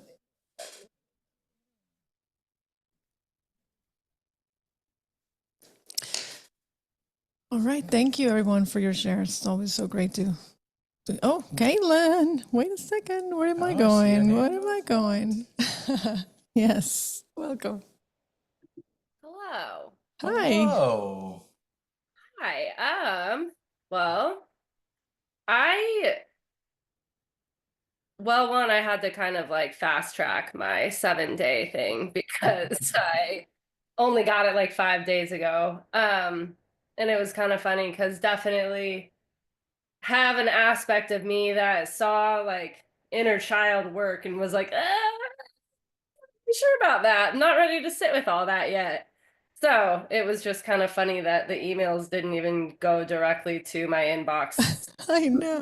right. Thank you, everyone, for your shares. It's always so great to oh, Caitlin, wait a second. Where am I going? Where am I going? Yes. Welcome. Hello. Hi. Hello. Hi. Well, one, I had to kind of like fast track my 7-day thing because I only got it like 5 days ago. And it was kind of funny because definitely have an aspect of me that saw like inner child work and was like, you sure about that? I'm not ready to sit with all that yet. So it was just kind of funny that the emails didn't even go directly to my inbox. I know.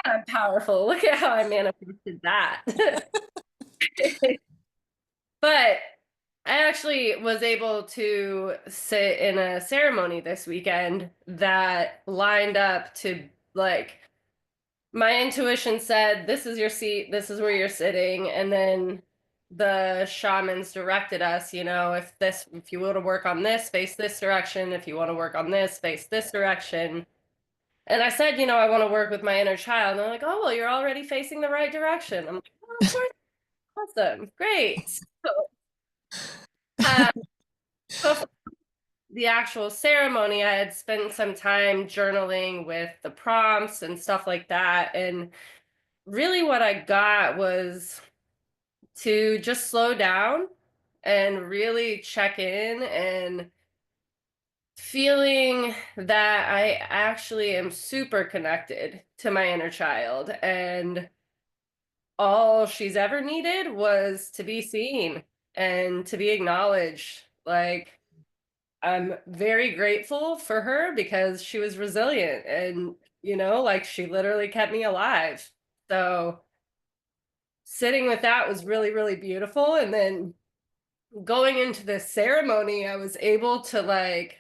I'm powerful. Look at how I manifested that. But I actually was able to sit in a ceremony this weekend that lined up to like, my intuition said, this is your seat, this is where you're sitting. And then the shamans directed us, you know, if you want to work on this, face this direction. If you want to work on this, face this direction. And I said, you know, I want to work with my inner child. And they're like, oh, well, you're already facing the right direction. I'm like, oh, of course. Awesome. Great. So the actual ceremony, I had spent some time journaling with the prompts and stuff like that. And really what I got was to just slow down and really check in, and feeling that I actually am super connected to my inner child, and all she's ever needed was to be seen and to be acknowledged. Like, I'm very grateful for her because she was resilient, and you know, like, she literally kept me alive. So sitting with that was really, really beautiful. And then going into this ceremony, I was able to like,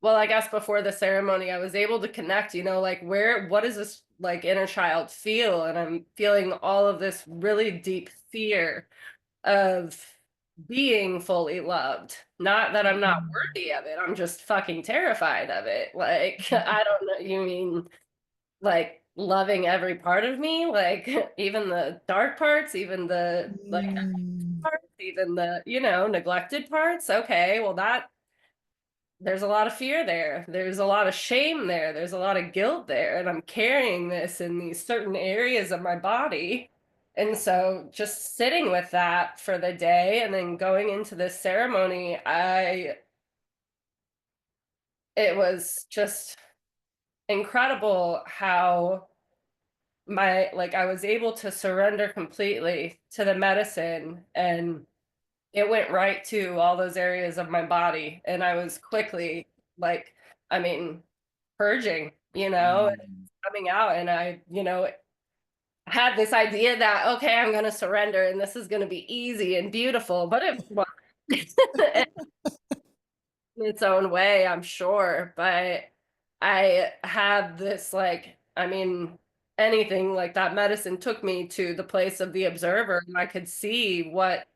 well, I guess before the ceremony, I was able to connect, like what does this like inner child feel? And I'm feeling all of this really deep fear of being fully loved. Not that I'm not worthy of it. I'm just fucking terrified of it. Like, I don't know. You mean like loving every part of me? Like, even the dark parts, even the like parts, even the, neglected parts? Okay, well, there's a lot of fear there. There's a lot of shame there. There's a lot of guilt there. And I'm carrying this in these certain areas of my body. And so just sitting with that for the day and then going into this ceremony, it was just incredible how I was able to surrender completely to the medicine, and it went right to all those areas of my body. And I was quickly like, I mean, purging, coming out. And I, had this idea that, okay, I'm going to surrender and this is going to be easy and beautiful, but it was in its own way, I'm sure. But I had this, like, I mean, anything like that medicine took me to the place of the observer, and I could see what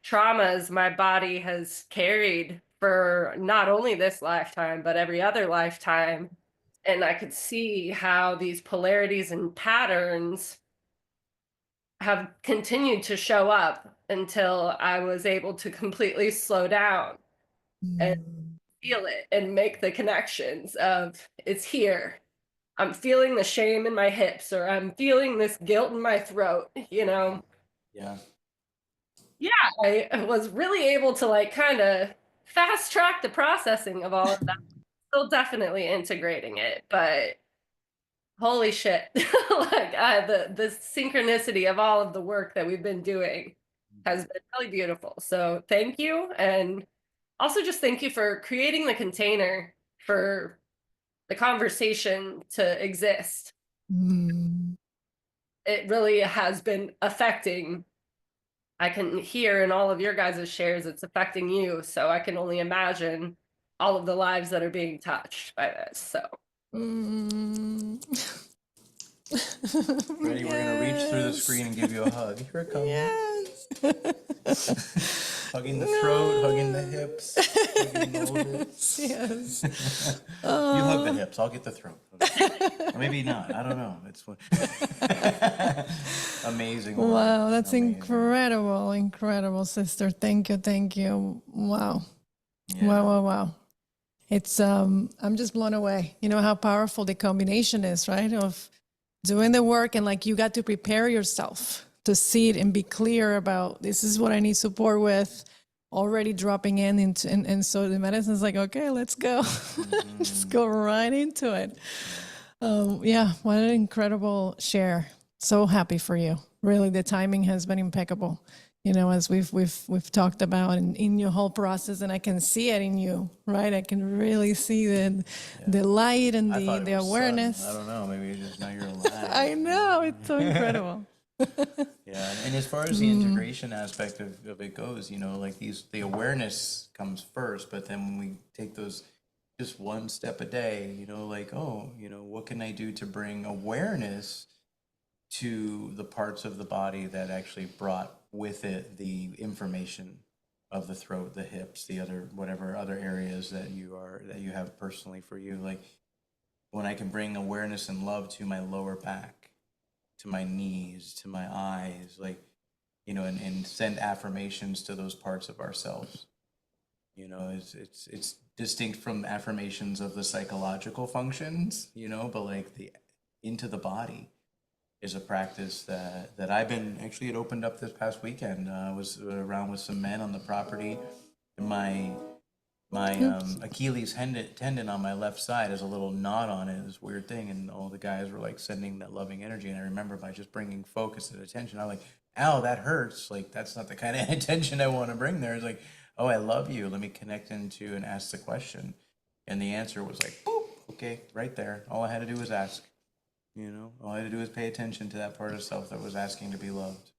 traumas my body has carried for not only this lifetime, but every other lifetime. And I could see how these polarities and patterns have continued to show up until I was able to completely slow down and feel it and make the connections of it's here. I'm feeling the shame in my hips, or I'm feeling this guilt in my throat, Yeah. Yeah, I was really able to like kind of fast track the processing of all of that. Still definitely integrating it, but holy shit. Like the synchronicity of all of the work that we've been doing has been really beautiful. So thank you. And also just thank you for creating the container for the conversation to exist. It really has been affecting. I can hear in all of your guys' shares, it's affecting you. So I can only imagine all of the lives that are being touched by this. So. Ready? We're gonna reach through the screen and give you a hug. Here it comes. Yes. Hugging the throat, hugging the hips, hugging the shoulders. Yes. You hug the hips. I'll get the throat. Or maybe not. I don't know. It's amazing. Wow, that's amazing. incredible, incredible, sister. Thank you, thank you. Wow. Yeah. Wow. It's I'm just blown away. You know how powerful the combination is, right? Of doing the work, and like you got to prepare yourself to see it and be clear about this is what I need support with, already dropping into and so the medicine's like, okay, let's go. Just go right into it. Yeah, what an incredible share. So happy for you. Really, the timing has been impeccable. As we've talked about in your whole process, and I can see it in you, right? I can really see the light and the awareness. Sudden. I don't know. Maybe just now you're alive. I know, it's so incredible. Yeah, and as far as the integration aspect of it goes, like the awareness comes first, but then when we take those just one step a day, like, what can I do to bring awareness to the parts of the body that actually brought with it the information of the throat, the hips, the other whatever other areas that you have personally for you. Like when I can bring awareness and love to my lower back, to my knees, to my eyes, like, and send affirmations to those parts of ourselves. It's distinct from affirmations of the psychological functions, but like into the body is a practice that I've been actually, it opened up this past weekend. I was around with some men on the property, and my Achilles tendon on my left side has a little knot on it, this weird thing, and all the guys were like sending that loving energy, and I remember by just bringing focus and attention, I'm like, ow, that hurts, like that's not the kind of attention I want to bring there. It's like, oh, I love you, let me connect into and ask the question, and the answer was like, boop, okay, right there. All I had to do was ask. All I had to do was pay attention to that part of self that was asking to be loved.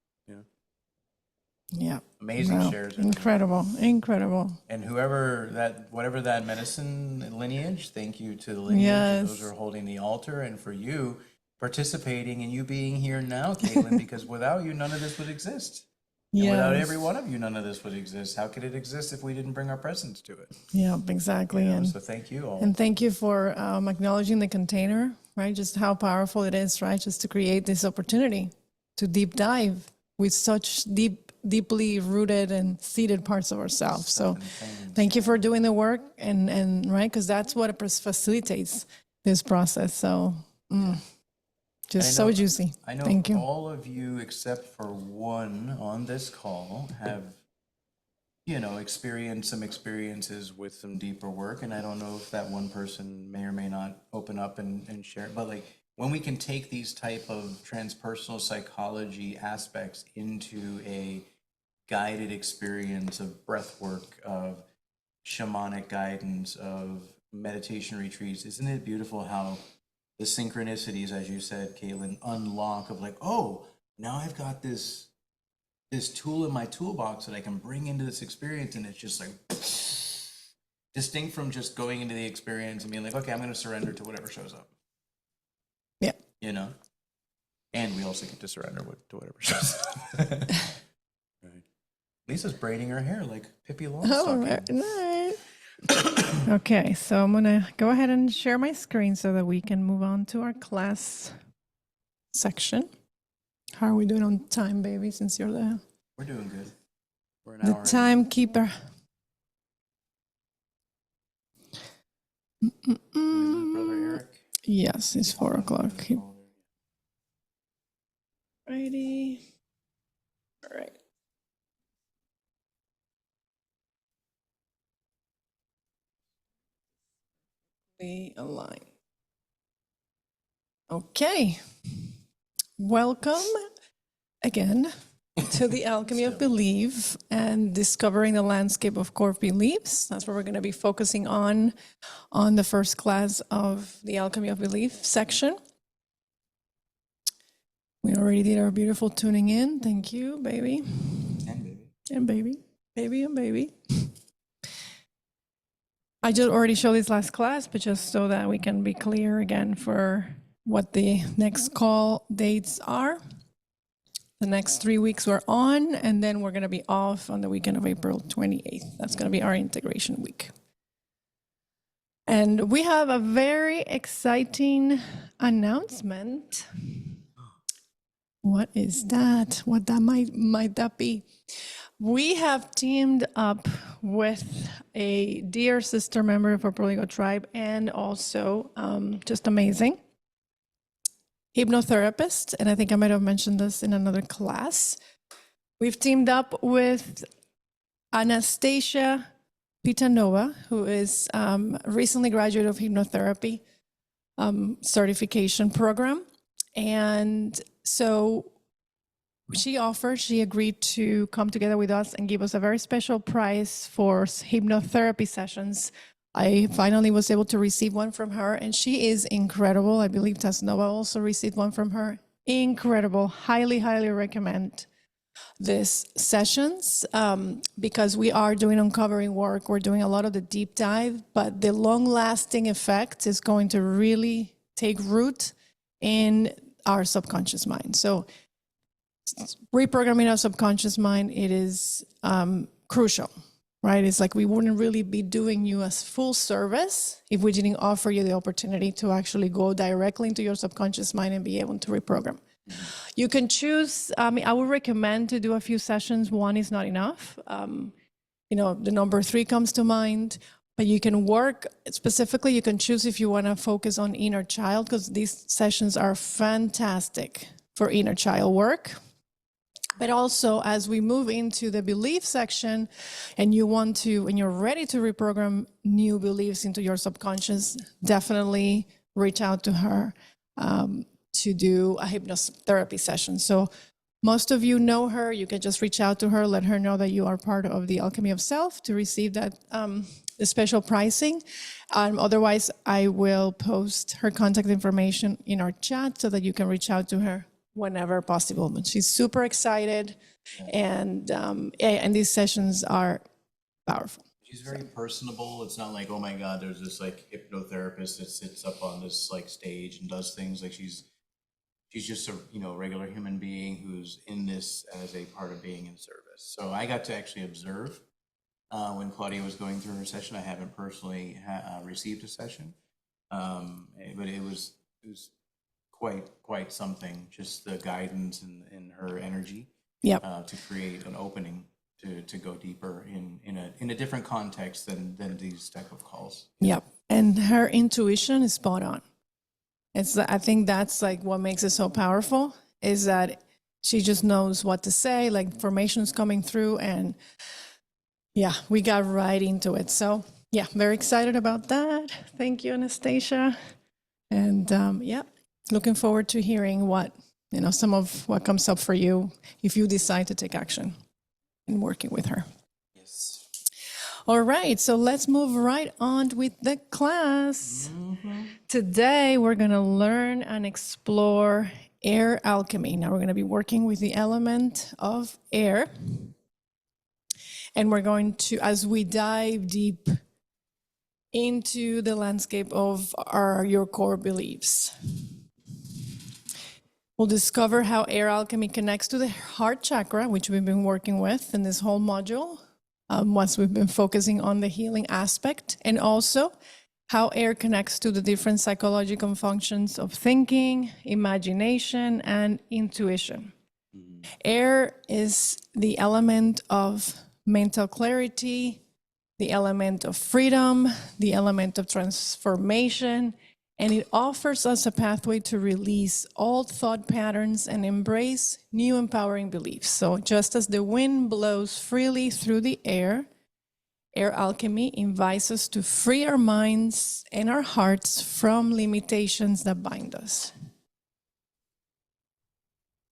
Yeah. Amazing Wow. shares. Incredible. Incredible. And whatever that medicine lineage, thank you to the lineage and those who Yes. are holding the altar, and for you participating and you being here now, Caitlin, because without you, none of this would exist. And without every one of you, none of this would exist. How could it exist if we didn't bring our presence to it? Yeah, exactly. You know, And so thank you all. and thank you for acknowledging the container, right? Just how powerful it is, right? Just to create this opportunity to deep dive with such deeply rooted and seated parts of ourselves. So thank you for doing the work and right, because that's what facilitates this process. So just so juicy. I know Thank you. all of you except for one on this call have, you know, experienced some experiences with some deeper work. And I don't know if that one person may or may not open up and share, but like when we can take these type of transpersonal psychology aspects into a guided experience of breath work, of shamanic guidance, of meditation retreats, isn't it beautiful how the synchronicities, as you said, Caitlin, unlock of like, oh, now I've got this tool in my toolbox that I can bring into this experience, and it's just like distinct from just going into the experience and being like, okay, I'm going to surrender to whatever shows up. Yeah. You know? And we also get to surrender to whatever shows up. Right. Lisa's braiding her hair like Pippi Longstocking. Oh, nice. Okay, so I'm gonna go ahead and share my screen so that we can move on to our class section. How are we doing on time, baby, since you're the We're doing good. We're an hour in. timekeeper? Brother Eric. Yes, it's 4 o'clock. Righty. All right. We align. Okay. Welcome again to the Alchemy of Belief and discovering the landscape of core beliefs. That's what we're going to be focusing on the first class of the Alchemy of Belief section. We already did our beautiful tuning in. Thank you, baby. And baby. And baby. Baby and baby. I just already showed this last class, but just so that we can be clear again for what the next call dates are. The next 3 weeks we're on, and then we're going to be off on the weekend of April 28th. That's going to be our integration week. And we have a very exciting announcement. What is that? What that might that be? We have teamed up with a dear sister member of our Proligo tribe and also just amazing hypnotherapist. And I think I might have mentioned this in another class. We've teamed up with Anastasia Pitanova, who is recently graduate of hypnotherapy certification program. And so she agreed to come together with us and give us a very special prize for hypnotherapy sessions. I finally was able to receive one from her, and she is incredible. I believe Tasnova also received one from her. Incredible. Highly, highly recommend this sessions because we are doing uncovering work. We're doing a lot of the deep dive, but the long-lasting effect is going to really take root in our subconscious mind. So reprogramming our subconscious mind, it is crucial, right? It's like we wouldn't really be doing you a full service if we didn't offer you the opportunity to actually go directly into your subconscious mind and be able to reprogram. You can choose, I would recommend to do a few sessions. One is not enough. The number 3 comes to mind, but you can work specifically, you can choose if you want to focus on inner child, because these sessions are fantastic for inner child work. But also, as we move into the belief section and you're ready to reprogram new beliefs into your subconscious, definitely reach out to her to do a hypnotherapy session. So most of you know her. You can just reach out to her, let her know that you are part of the Alchemy of Self to receive that the special pricing. Otherwise, I will post her contact information in our chat so that you can reach out to her whenever possible. But she's super excited. And these sessions are powerful. She's very personable. It's not like, oh my God, there's this like hypnotherapist that sits up on this like stage and does things. Like she's just a regular human being who's in this as a part of being in service. So I got to actually observe when Claudia was going through her session. I haven't personally received a session, but it was quite something. Just the guidance and her energy. Yep. To create an opening to go deeper in a different context than these type of calls. Yep. And her intuition is spot on. I think that's like what makes it so powerful, is that she just knows what to say, like information's coming through, and yeah, we got right into it. So yeah, very excited about that. Thank you, Anastasia. And yeah, looking forward to hearing what, some of what comes up for you if you decide to take action in working with her. Yes. All right, so let's move right on with the class. Today, we're going to learn and explore air alchemy. Now, we're going to be working with the element of air. And we're going to, as we dive deep into the landscape of your core beliefs, we'll discover how air alchemy connects to the heart chakra, which we've been working with in this whole module, once we've been focusing on the healing aspect, and also how air connects to the different psychological functions of thinking, imagination, and intuition. Air is the element of mental clarity, the element of freedom, the element of transformation, and it offers us a pathway to release old thought patterns and embrace new empowering beliefs. So just as the wind blows freely through the air alchemy invites us to free our minds and our hearts from limitations that bind us.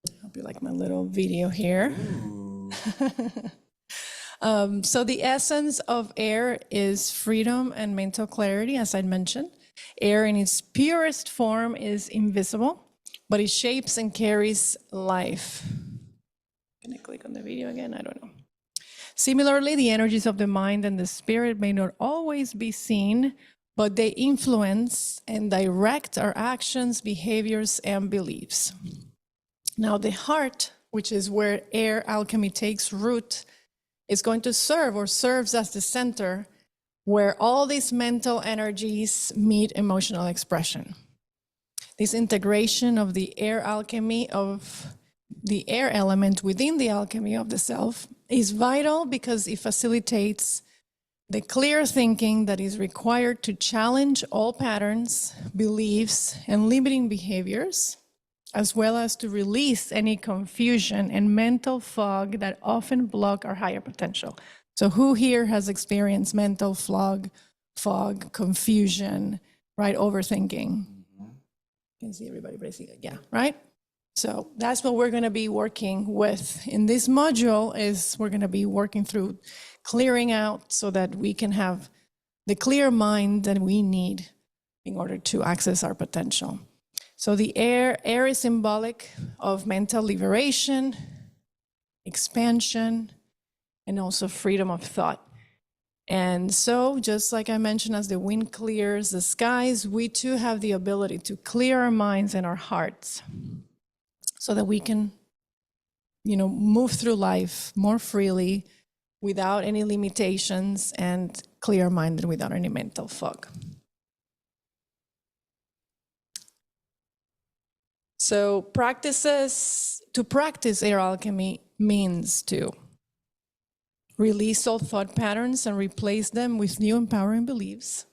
I hope you like my little video here. So the essence of air is freedom and mental clarity, as I mentioned. Air in its purest form is invisible, but it shapes and carries life. Can I click on the video again? I don't know. Similarly, the energies of the mind and the spirit may not always be seen, but they influence and direct our actions, behaviors, and beliefs. Now, the heart, which is where air alchemy takes root, is going to serves as the center where all these mental energies meet emotional expression. This integration of the air alchemy of the air element within the alchemy of the self is vital because it facilitates the clear thinking that is required to challenge all patterns, beliefs, and limiting behaviors, as well as to release any confusion and mental fog that often block our higher potential. So who here has experienced mental fog, confusion, right? Overthinking. You can see everybody, but I see it. Yeah, right? So that's what we're going to be working with in this module. Is we're going to be working through clearing out so that we can have the clear mind that we need in order to access our potential. So the air is symbolic of mental liberation, expansion, and also freedom of thought. And so, just like I mentioned, as the wind clears the skies, we too have the ability to clear our minds and our hearts so that we can, move through life more freely without any limitations and clear-minded without any mental fog. So to practice air alchemy means to release all thought patterns and replace them with new empowering beliefs.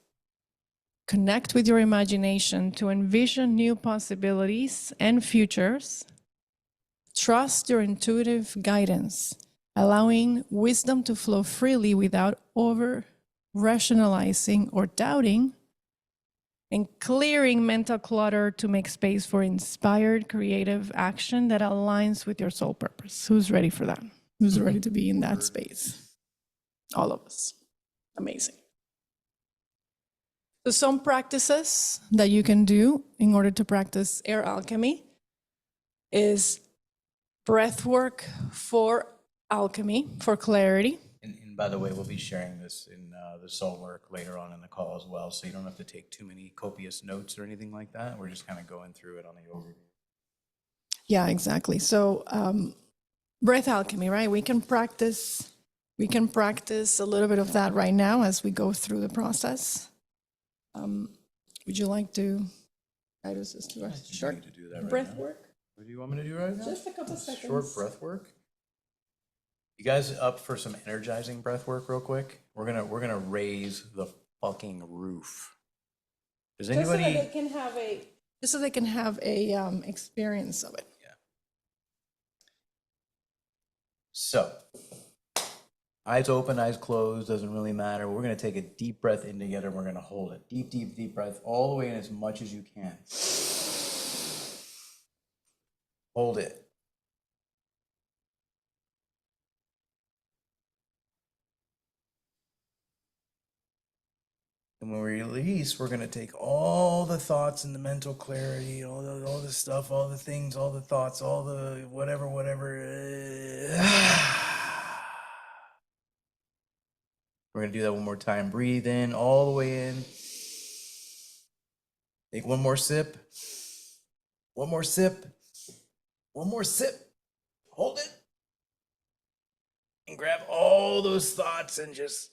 Connect with your imagination to envision new possibilities and futures. Trust your intuitive guidance, allowing wisdom to flow freely without over-rationalizing or doubting, and clearing mental clutter to make space for inspired, creative action that aligns with your soul purpose. Who's ready for that? Who's ready to be in that space? All of us. Amazing. So some practices that you can do in order to practice air alchemy is breath work for Alchemy for clarity. And by the way, we'll be sharing this in the soul work later on in the call as well, so you don't have to take too many copious notes or anything like that. We're just kind of going through it on the overview. Yeah, exactly. So breath alchemy, right? We can practice a little bit of that right now as we go through the process. Would you like to guide us through a short to do that right breath now. work? What do you want me to do right now? Just a couple seconds. Short breath work. You guys up for some energizing breath work real quick? We're gonna raise the fucking roof. Does anybody? Just so they can have a experience of it. So, eyes open, eyes closed, doesn't really matter. We're going to take a deep breath in together. We're going to hold it. Deep, deep, deep breath all the way in as much as you can. Hold it. And when we release, we're going to take all the thoughts and the mental clarity, all the stuff, all the things, all the thoughts, all the whatever. We're going to do that one more time. Breathe in all the way in. Take one more sip. One more sip. One more sip. Hold it. And grab all those thoughts and just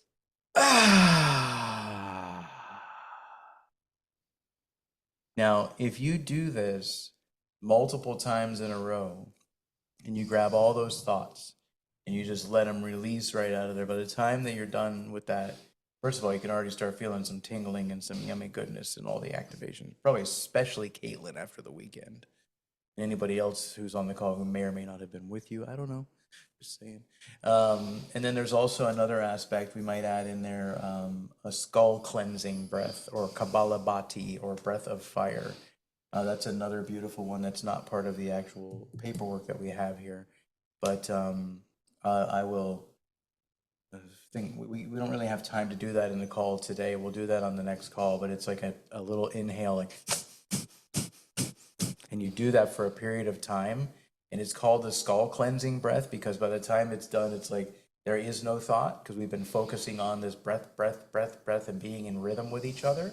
Now, if you do this multiple times in a row and you grab all those thoughts and you just let them release right out of there, by the time that you're done with that, first of all, you can already start feeling some tingling and some yummy goodness and all the activation. Probably especially Caitlin after the weekend. And anybody else who's on the call who may or may not have been with you, I don't know. Just saying. And then there's also another aspect we might add in there, a skull cleansing breath, or Kabbalah Bati, or breath of fire. That's another beautiful one that's not part of the actual paperwork that we have here. But I will think we don't really have time to do that in the call today. We'll do that on the next call, but it's like a little inhale, like, and you do that for a period of time. And it's called the skull cleansing breath because by the time it's done, it's like there is no thought because we've been focusing on this breath, and being in rhythm with each other.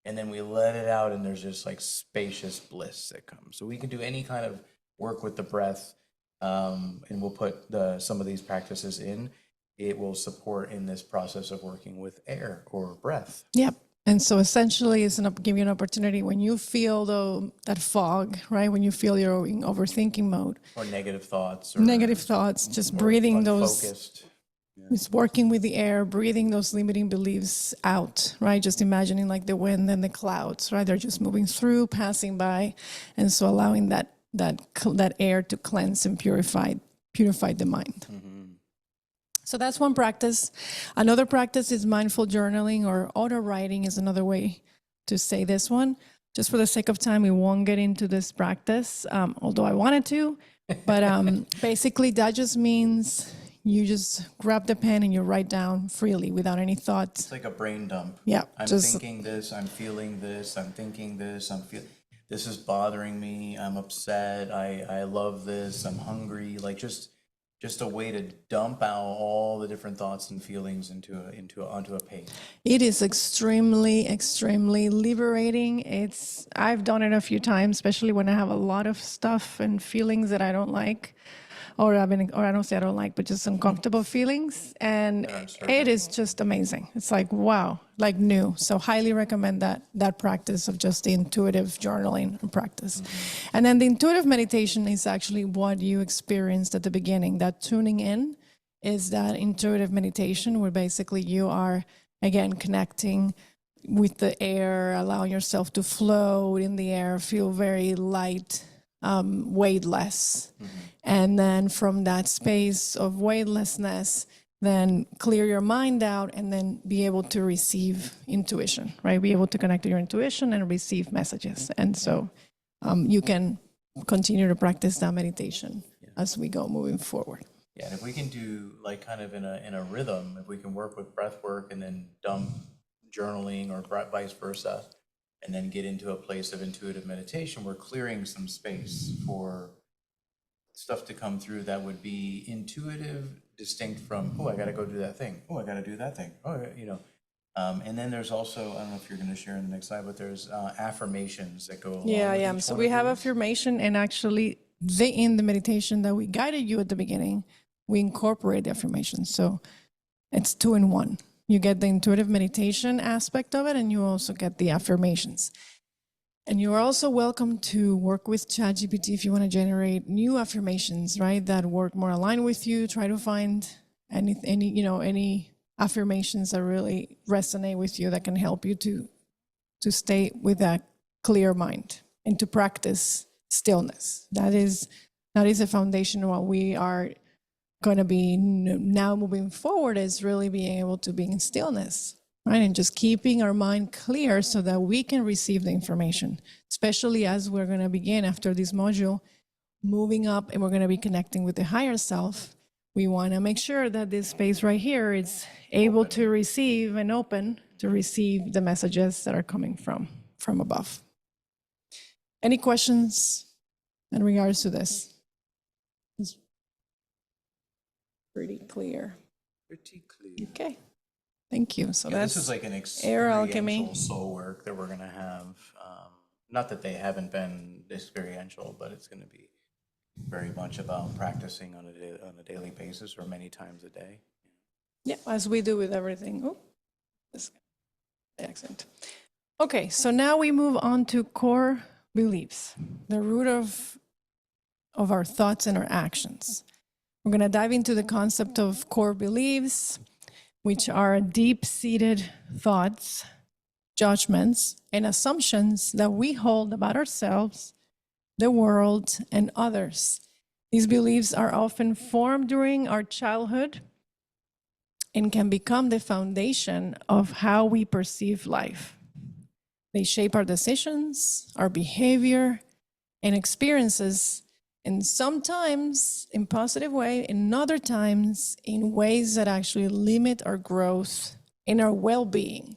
And then we let it out and there's just like spacious bliss that comes. So we can do any kind of work with the breath, and we'll put some of these practices in. It will support in this process of working with air or breath. Yep. And so essentially it's give you an opportunity when you feel that fog, right? When you feel you're in overthinking mode. Or negative thoughts. Just breathing those. Unfocused. Yeah. It's working with the air, breathing those limiting beliefs out, right? Just imagining like the wind and the clouds, right? They're just moving through, passing by. And so allowing that air to cleanse and purify the mind. Mm-hmm. So that's one practice. Another practice is mindful journaling, or auto writing is another way to say this one. Just for the sake of time, we won't get into this practice, although I wanted to. But basically, that just means you just grab the pen and you write down freely without any thoughts. It's like a brain dump. Yeah. I'm thinking this, I'm feeling this, I'm thinking this, this is bothering me, I'm upset, I love this, I'm hungry, like just a way to dump out all the different thoughts and feelings onto a page. It is extremely, extremely liberating. I've done it a few times, especially when I have a lot of stuff and feelings that I don't like, or I don't say I don't like, but just uncomfortable feelings. And it is just amazing. It's like, wow, like new. So highly recommend that practice of just the intuitive journaling practice. Mm-hmm. And then the intuitive meditation is actually what you experienced at the beginning. That tuning in is that intuitive meditation where basically you are, again, connecting with the air, allowing yourself to float in the air, feel very light, weightless. Mm-hmm. And then from that space of weightlessness, then clear your mind out and then be able to receive intuition, right? Be able to connect to your intuition and receive messages. And so you can continue to practice that meditation as we go moving forward. Yeah, and if we can do like kind of in a rhythm, if we can work with breath work and then dump journaling or vice versa, and then get into a place of intuitive meditation, we're clearing some space for stuff to come through that would be intuitive, distinct from, oh, I gotta go do that thing. Oh, I gotta do that thing. Oh, you know. And then there's also, I don't know if you're gonna share in the next slide, but there's affirmations that go along Yeah, with yeah. each So one we of have these. affirmation, and actually, in the meditation that we guided you at the beginning, we incorporate the affirmations. So it's 2 in 1. You get the intuitive meditation aspect of it, and you also get the affirmations. And you are also welcome to work with ChatGPT if you want to generate new affirmations, right? That work more aligned with you. Try to find any affirmations that really resonate with you that can help you to stay with a clear mind and to practice stillness. That is the foundation of what we are going to be now moving forward, is really being able to be in stillness, right? And just keeping our mind clear so that we can receive the information, especially as we're going to begin after this module, moving up, and we're going to be connecting with the higher self. We want to make sure that this space right here is able to receive and open to receive the messages that are coming from above. Any questions in regards to this? It's pretty clear. Pretty clear. Okay, thank you. So Yeah, that's this is like an Air Alchemy. experiential soul work that we're gonna have. Not that they haven't been experiential, but it's gonna be very much about practicing on a daily basis or many times a day. Yeah, as we do with everything. Oh, this accent. Okay, so now we move on to core beliefs, the root of our thoughts and our actions. We're going to dive into the concept of core beliefs, which are deep-seated thoughts, judgments, and assumptions that we hold about ourselves, the world, and others. These beliefs are often formed during our childhood and can become the foundation of how we perceive life. They shape our decisions, our behavior, and experiences, and sometimes in positive way, and other times in ways that actually limit our growth and our well-being,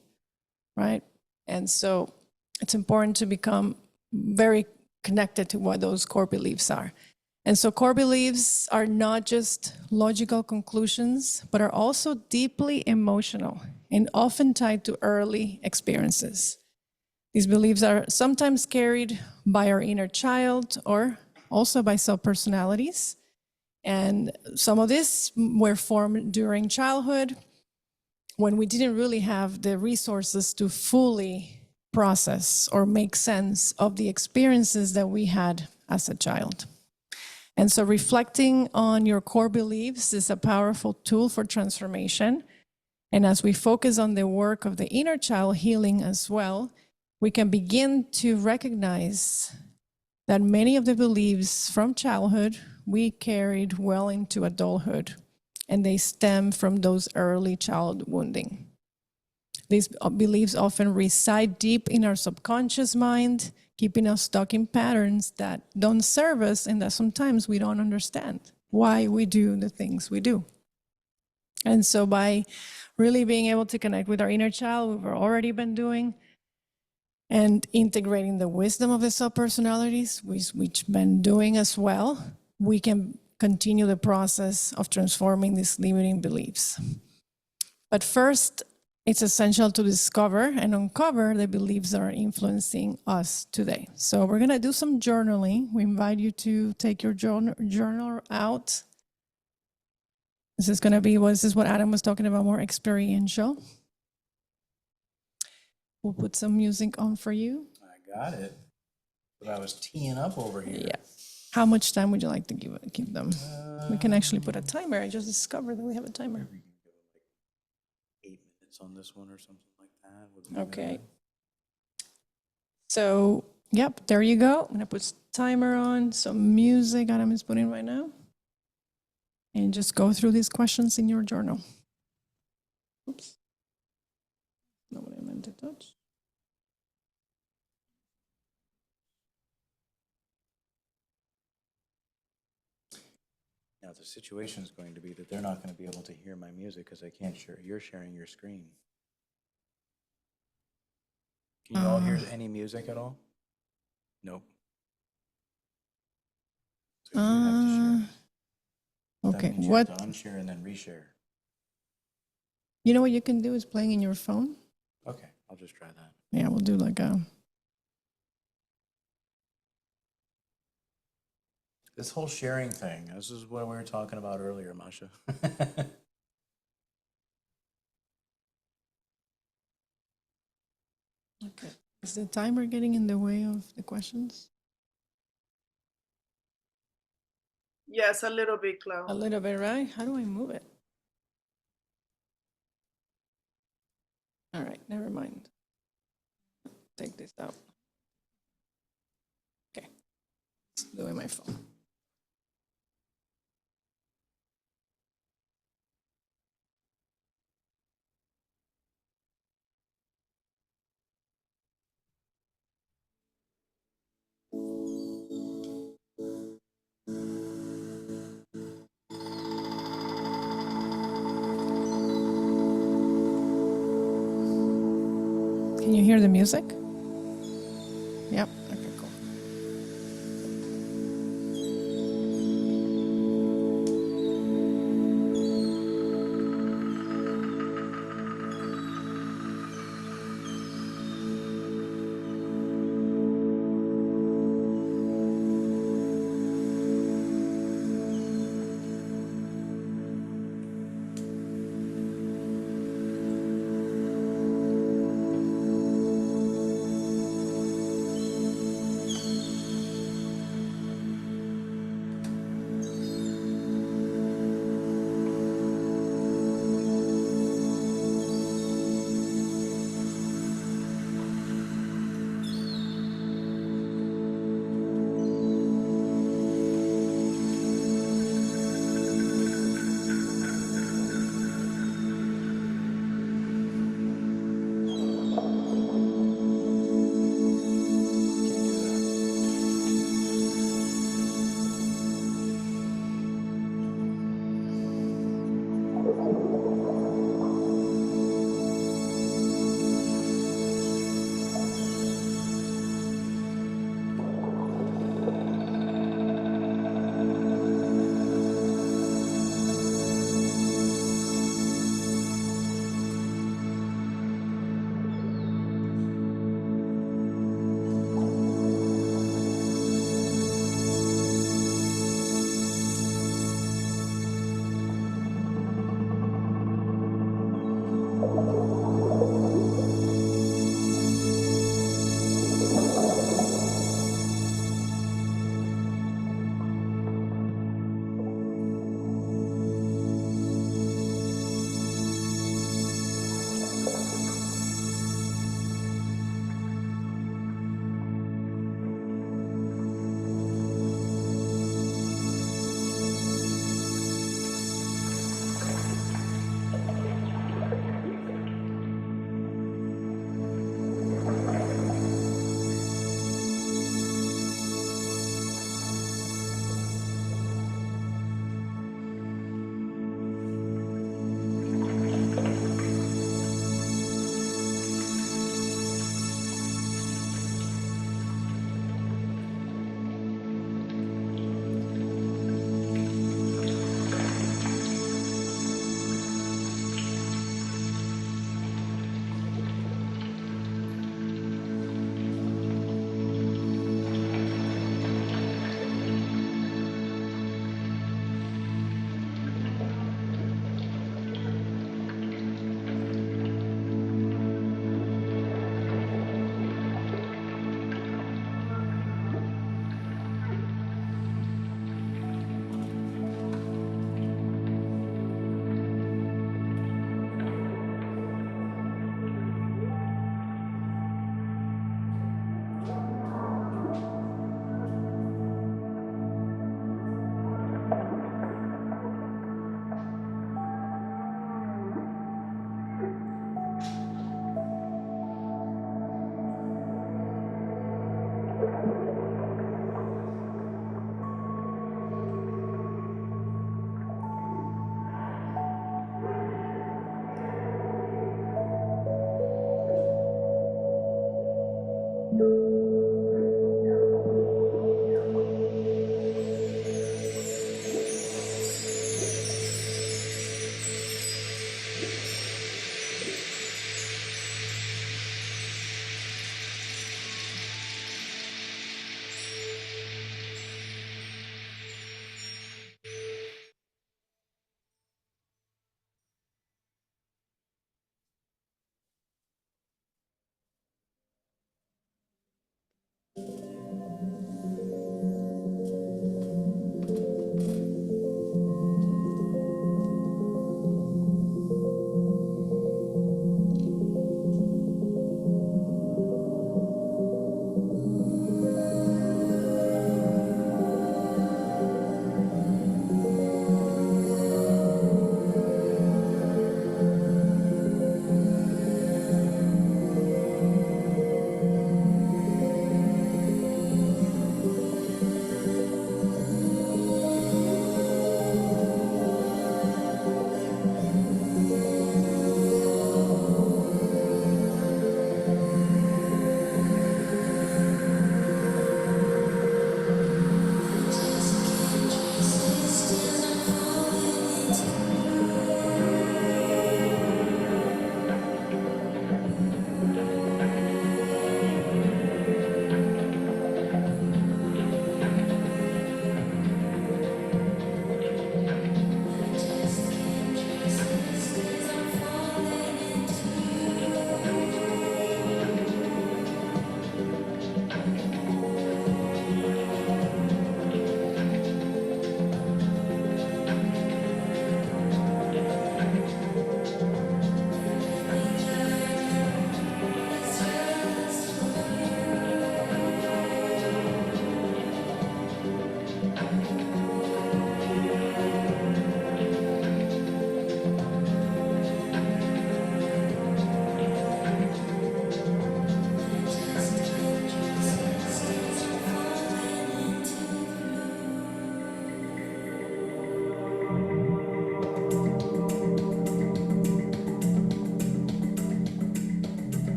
right? And so it's important to become very connected to what those core beliefs are. And so core beliefs are not just logical conclusions, but are also deeply emotional and often tied to early experiences. These beliefs are sometimes carried by our inner child or also by subpersonalities. And some of these were formed during childhood when we didn't really have the resources to fully process or make sense of the experiences that we had as a child. And so reflecting on your core beliefs is a powerful tool for transformation. And as we focus on the work of the inner child healing as well, we can begin to recognize that many of the beliefs from childhood we carried well into adulthood, and they stem from those early child wounding. These beliefs often reside deep in our subconscious mind, keeping us stuck in patterns that don't serve us and that sometimes we don't understand why we do the things we do. And so by really being able to connect with our inner child, we've already been doing, and integrating the wisdom of the subpersonalities, which we've been doing as well, we can continue the process of transforming these limiting beliefs. But first, it's essential to discover and uncover the beliefs that are influencing us today. So we're going to do some journaling. We invite you to take your journal out. This is what Adam was talking about, more experiential. We'll put some music on for you. I got it. But I was teeing up over here. Yeah. How much time would you like to give them? We can actually put a timer. I just discovered that we have a timer. 8 minutes on this one or something like that. Okay. So, yep, there you go. I'm going to put timer on, some music Adam is putting right now. And just go through these questions in your journal. Oops. Not what I meant to touch. Now the situation is going to be that they're not going to be able to hear my music because I can't share. You're sharing your screen. Can you all hear any music at all? Nope. So you have to share. Okay, means you what, have to unshare and then reshare. you know what you can do is playing in your phone? Okay, I'll just try that. Yeah, we'll do like a, This whole sharing thing, this is what we were talking about earlier, Masha. okay. Is the timer getting in the way of the questions? Yes, a little bit, Clau. A little bit, right? How do I move it? All right, never mind. Take this out. Okay, let's do it on my phone. Can you hear the music? Yep, okay, cool.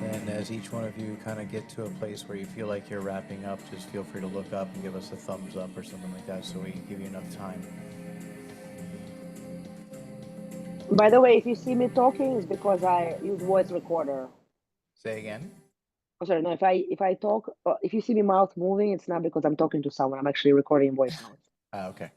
And as each one of you kind of get to a place where you feel like you're wrapping up, just feel free to look up and give us a thumbs up or something like that so we can give you enough time. By the way, if you see me talking, it's because I use voice recorder. Say again? Oh, sorry, no. If I talk, if you see me mouth moving, it's not because I'm talking to someone. I'm actually recording voice notes. Okay.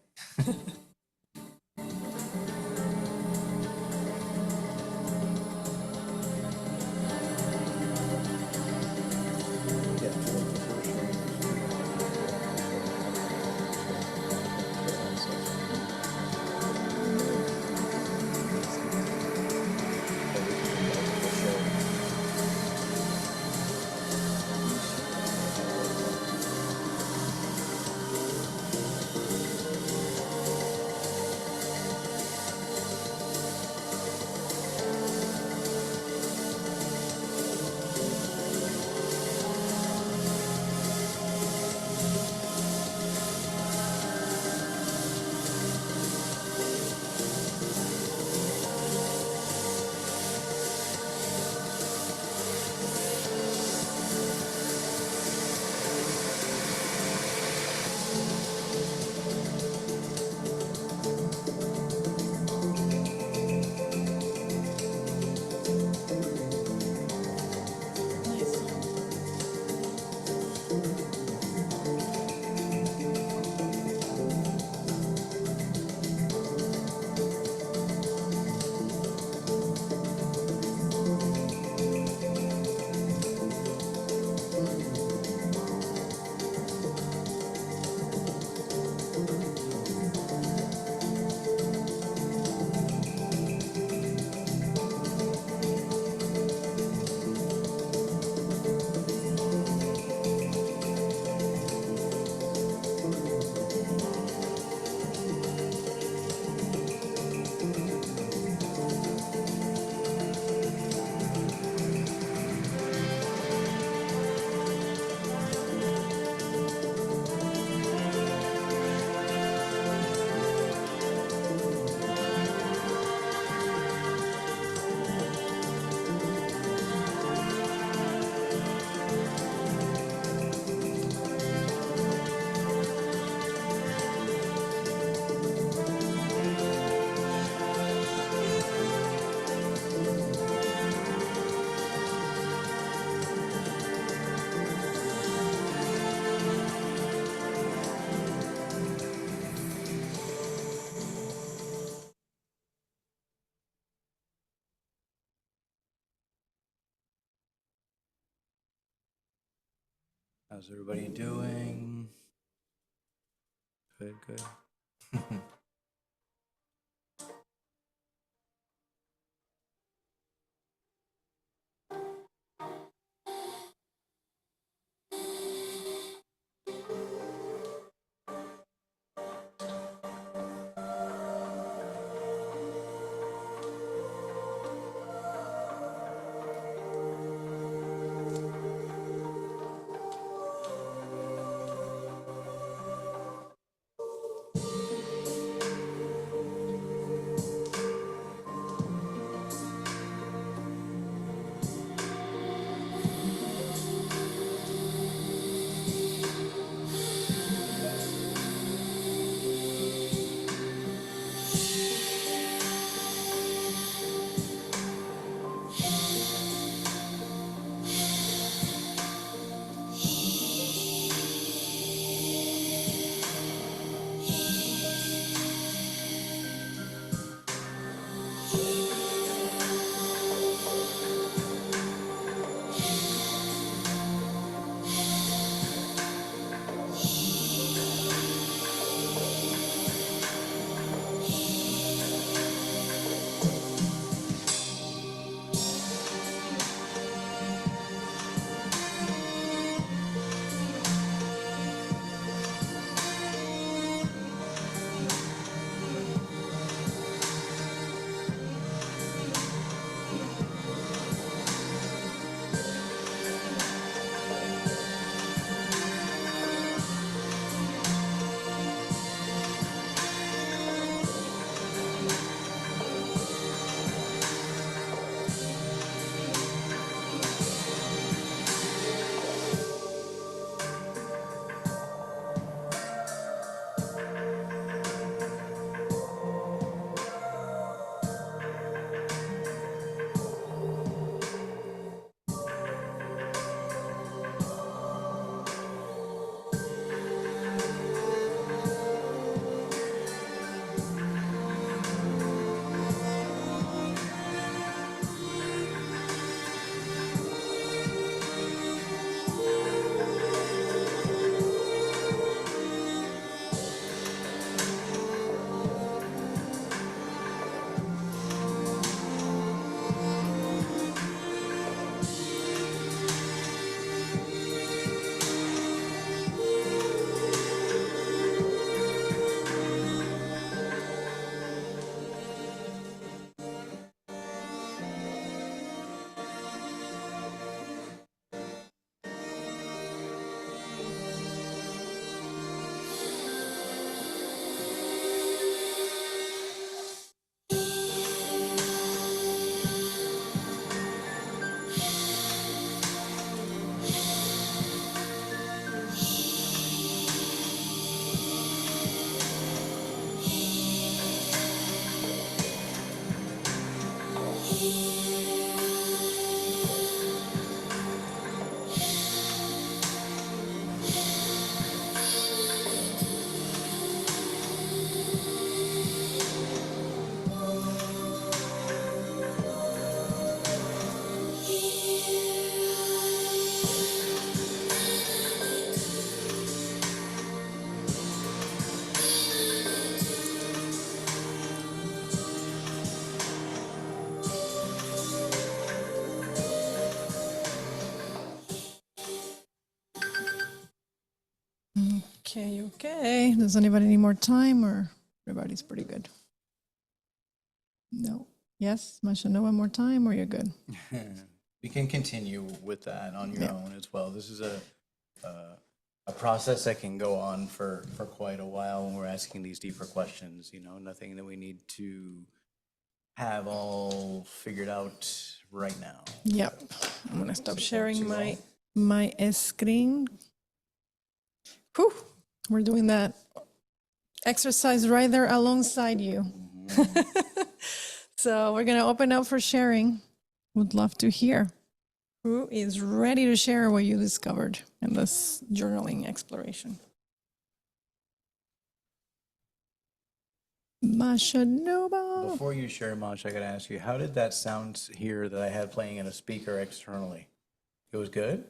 How's everybody doing? Good, good. Okay, okay. Does anybody need more time or everybody's pretty good? No. Yes, Masha, no one more time or you're good? We can continue with that on your Yeah. own as well. This is a process that can go on for quite a while when we're asking these deeper questions, you know, nothing that we need to have all figured out right now. Yep. I'm gonna stop So sharing too my long? my screen. Whew, we're doing that exercise right there alongside you. So we're gonna open up for sharing. Would love to hear who is ready to share what you discovered in this journaling exploration. Masha Nova. Before you share, Mosh, I gotta ask you, how did that sound here that I had playing in a speaker externally? It was good?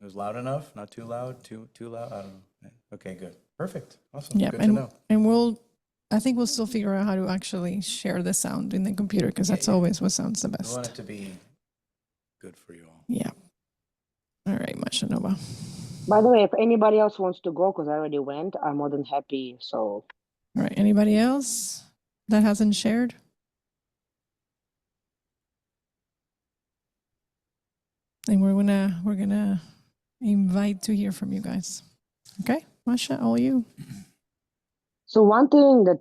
It was loud enough? Not too loud? Too loud? I don't know. Okay, good. Perfect. Awesome. Yeah, Good to know. and I think we'll still figure out how to actually share the sound in the computer, because that's always what sounds the We want best. it to be good for you all. Yeah. All right, Masha Nova. By the way, if anybody else wants to go, because I already went, I'm more than happy. So, All right, anybody else that hasn't shared? And we're gonna invite to hear from you guys. Okay, Masha, all you. so one thing that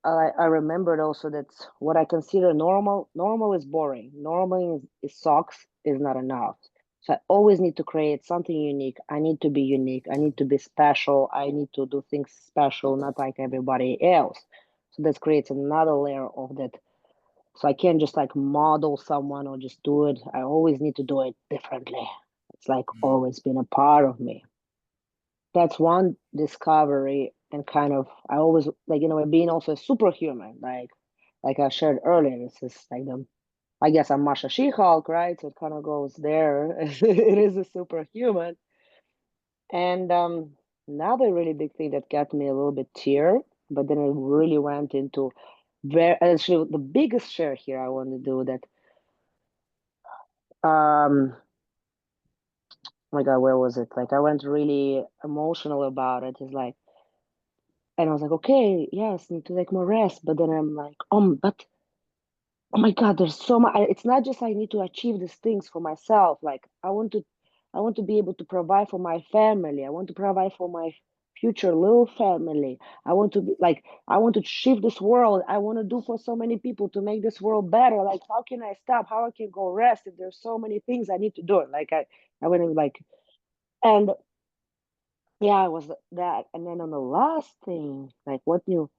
I remembered also that what I consider normal is boring. Normal is sucks is not enough. So I always need to create something unique. I need to be unique. I need to be special. I need to do things special, not like everybody else. So that creates another layer of that. So I can't just like model someone or just do it. I always need to do it differently. It's like always been a part of me. That's one discovery, and kind of I always like, being also a superhuman, like I shared earlier. This is like I guess I'm Masha She-Hulk, right? So it kind of goes there. It is a superhuman. And another really big thing that got me a little bit tear, but then it really went into actually the biggest share here I want to do that. Oh my God, where was it? Like I went really emotional about it. It's like, and I was like, okay, yes, need to take more rest. But then I'm like, but oh my God, there's so much. It's not just I need to achieve these things for myself. Like I want to be able to provide for my family. I want to provide for my future little family. I want to be like, I want to shift this world. I want to do for so many people to make this world better. Like, how can I stop? How I can go rest if there's so many things I need to do? Like I went and like, and yeah, it was that. And then on the last thing, like what new,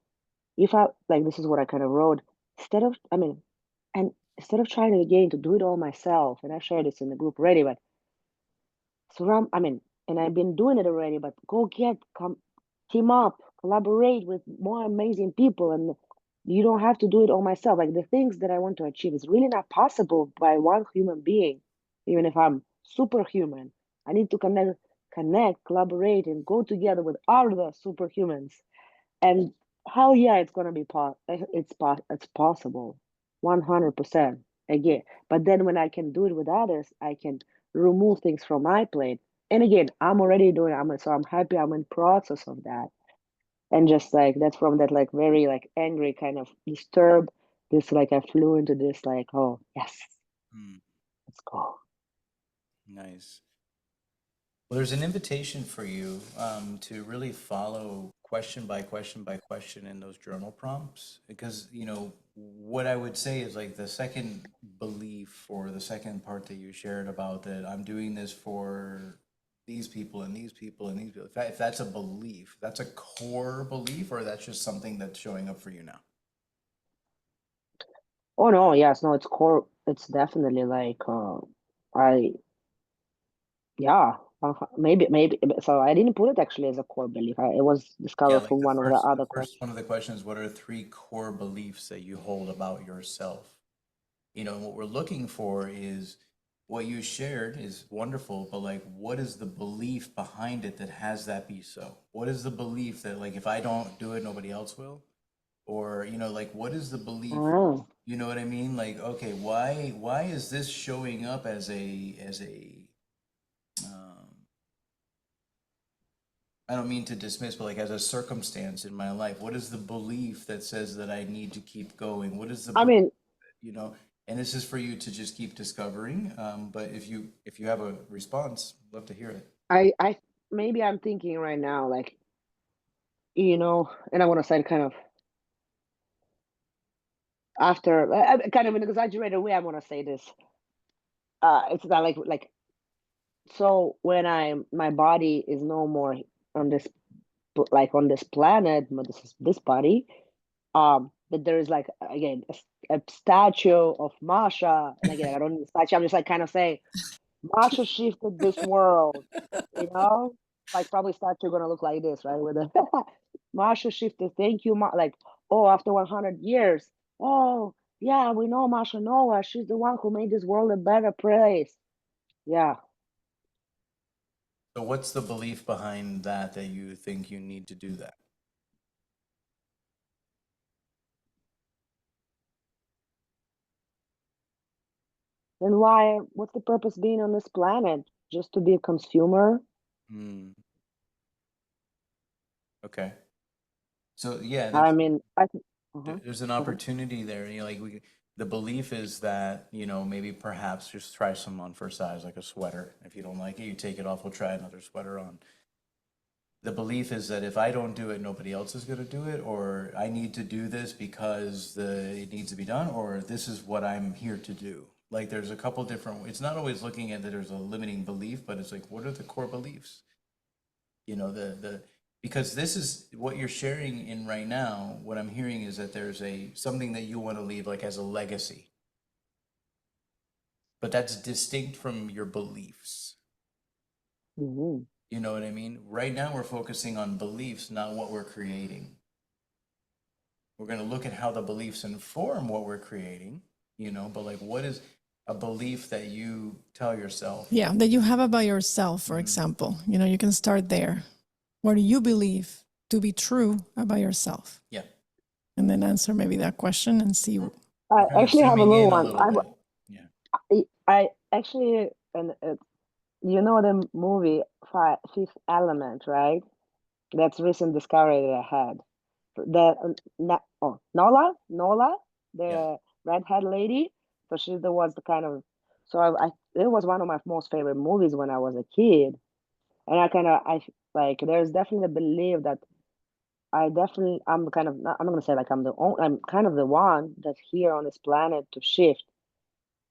if I like, this is what I kind of wrote. Instead of, I mean, and instead of trying again to do it all myself, and I shared this in the group already, but surround, I mean, and I've been doing it already, but team up, collaborate with more amazing people, and you don't have to do it all myself. Like the things that I want to achieve is really not possible by one human being, even if I'm superhuman. I need to connect, collaborate, and go together with other superhumans. And hell yeah, it's gonna be it's possible, 100% again. But then when I can do it with others, I can remove things from my plate. And again, I'm already doing it. So I'm happy I'm in process of that. And just like that's from that like very like angry kind of disturb. This like I flew into this like, oh yes, let's go. Nice. Well, there's an invitation for you to really follow question by question by question in those journal prompts. Because, what I would say is like the second belief or the second part that you shared about that I'm doing this for these people and these people and these people. If that's a belief, that's a core belief, or that's just something that's showing up for you now? Oh no, yes, no, it's core. It's definitely like I yeah, maybe. So I didn't put it actually as a core belief. It was Yeah, discovered like from one of the the other first questions. one of the questions, what are 3 core beliefs that you hold about yourself? And what we're looking for is what you shared is wonderful, but like, what is the belief behind it that has that be so? What is the belief that like, if I don't do it, nobody else will? Or, like, what is the belief? Oh, You know what I mean? Like, okay, why is this showing up as um, I don't mean to dismiss, but like as a circumstance in my life? What is the belief that says that I need to keep going? What is the I belief, mean, and this is for you to just keep discovering. But if you have a response, love to hear it. I maybe I'm thinking right now, like, and I want to say kind of after, kind of in an exaggerated way, I want to say this. It's not like so when my body is no more on this like on this planet, but this is this body. That there is like again a statue of Masha, and again I don't need a statue. I'm just like kind of saying Masha shifted this world, like probably statue gonna look like this, right? With a Masha shifted. Thank you, like oh after 100 years, oh yeah we know Masha Noah. She's the one who made this world a better place. Yeah. So what's the belief behind that you think you need to do that? And why? What's the purpose being on this planet? Just to be a consumer? Hmm. Okay. So yeah, I mean, there's an Go ahead. opportunity there. The belief is that, maybe perhaps just try some on for size, like a sweater. If you don't like it, you take it off, we'll try another sweater on. The belief is that if I don't do it, nobody else is going to do it, or I need to do this because it needs to be done, or this is what I'm here to do. Like there's a couple different, it's not always looking at that there's a limiting belief, but it's like, what are the core beliefs? Because this is what you're sharing in right now. What I'm hearing is that there's something that you want to leave like as a legacy, but that's distinct from your beliefs. Mhm. You know what I mean? Right now we're focusing on beliefs, not what we're creating. We're going to look at how the beliefs inform what we're creating, but like what is a belief that you tell yourself? Yeah, that you have about yourself, for example. You can start there. What do you believe to be true about yourself? Yeah. And then answer maybe that question and see. I Kind of actually have a zooming little in a one. little bit. Yeah. I actually, and you know the movie Fifth Element, right? That's recent discovery that I had. Nola, the Yeah. redhead lady. So she's the was the kind of. So it was one of my most favorite movies when I was a kid, and I like there's definitely a belief that I'm kind of not, I'm not gonna say like I'm kind of the one that's here on this planet to shift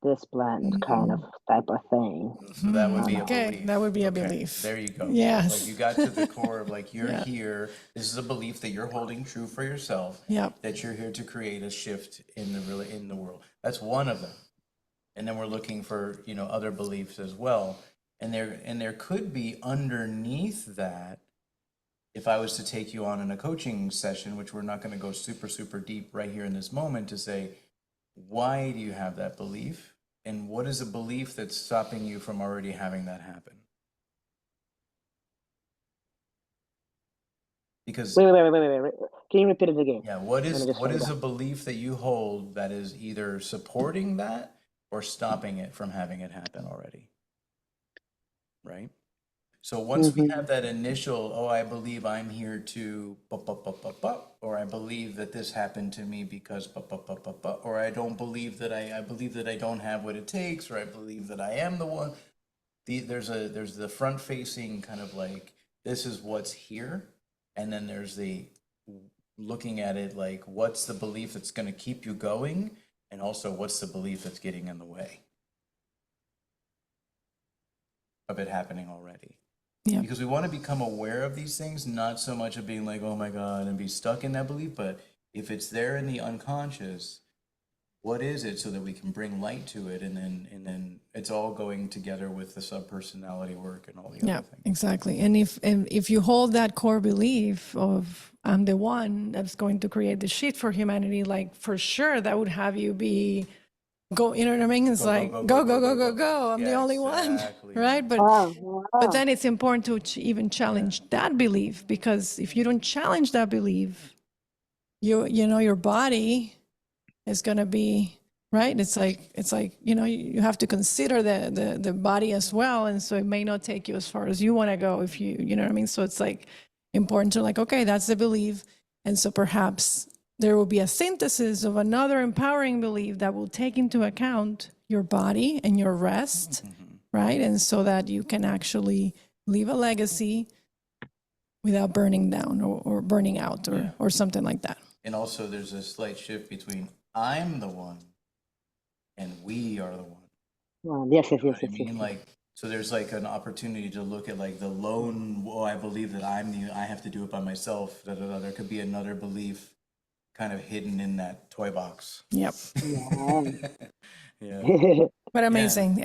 this planet, kind of type of thing. So that would be a Okay, belief. that would be a Okay, belief. there you go. Yes. Like you got to the core of like you're Yeah. here. This is a belief that you're holding true for yourself. Yep. That you're here to create a shift in the world. That's one of them. And then we're looking for, other beliefs as well. And there could be underneath that, if I was to take you on in a coaching session, which we're not going to go super, super deep right here in this moment, to say, why do you have that belief? And what is a belief that's stopping you from already having that happen? Because Wait. Can you repeat it again? yeah, what Let me just write it is a down. belief that you hold that is either supporting that or stopping it from having it happen already? Right? So once we have that initial, oh, I believe I'm here to, or I believe that this happened to me because, or I don't believe that I believe that I don't have what it takes, or I believe that I am the one. There's the front facing kind of like, this is what's here. And then there's the looking at it like, what's the belief that's going to keep you going? And also what's the belief that's getting in the way of it happening already? Yeah. Because we want to become aware of these things, not so much of being like, oh my God, and be stuck in that belief, but if it's there in the unconscious, what is it, so that we can bring light to it, and then it's all going together with the subpersonality work and all the Yeah, other things. exactly. And if you hold that core belief of I'm the one that's going to create the shit for humanity, like for sure that would have you be go. You know what I mean? It's like go. I'm the Yeah, only one, exactly. right? But Wow. then it's important to even challenge that belief, because if you don't challenge that belief, your body is going to be right. It's like you have to consider the body as well, and so it may not take you as far as you want to go if you know what I mean. So it's like important to like, okay, that's the belief, and so perhaps there will be a synthesis of another empowering belief that will take into account your body and your rest, right? And so that you can actually leave a legacy without burning down or burning out or something like that. And also there's a slight shift between I'm the one and we are the one. Wow. Yes. You know what I mean? Like, so there's like an opportunity to look at like the lone, oh, I believe that I have to do it by myself. There could be another belief kind of hidden in that toy box. Yep. Yeah. But amazing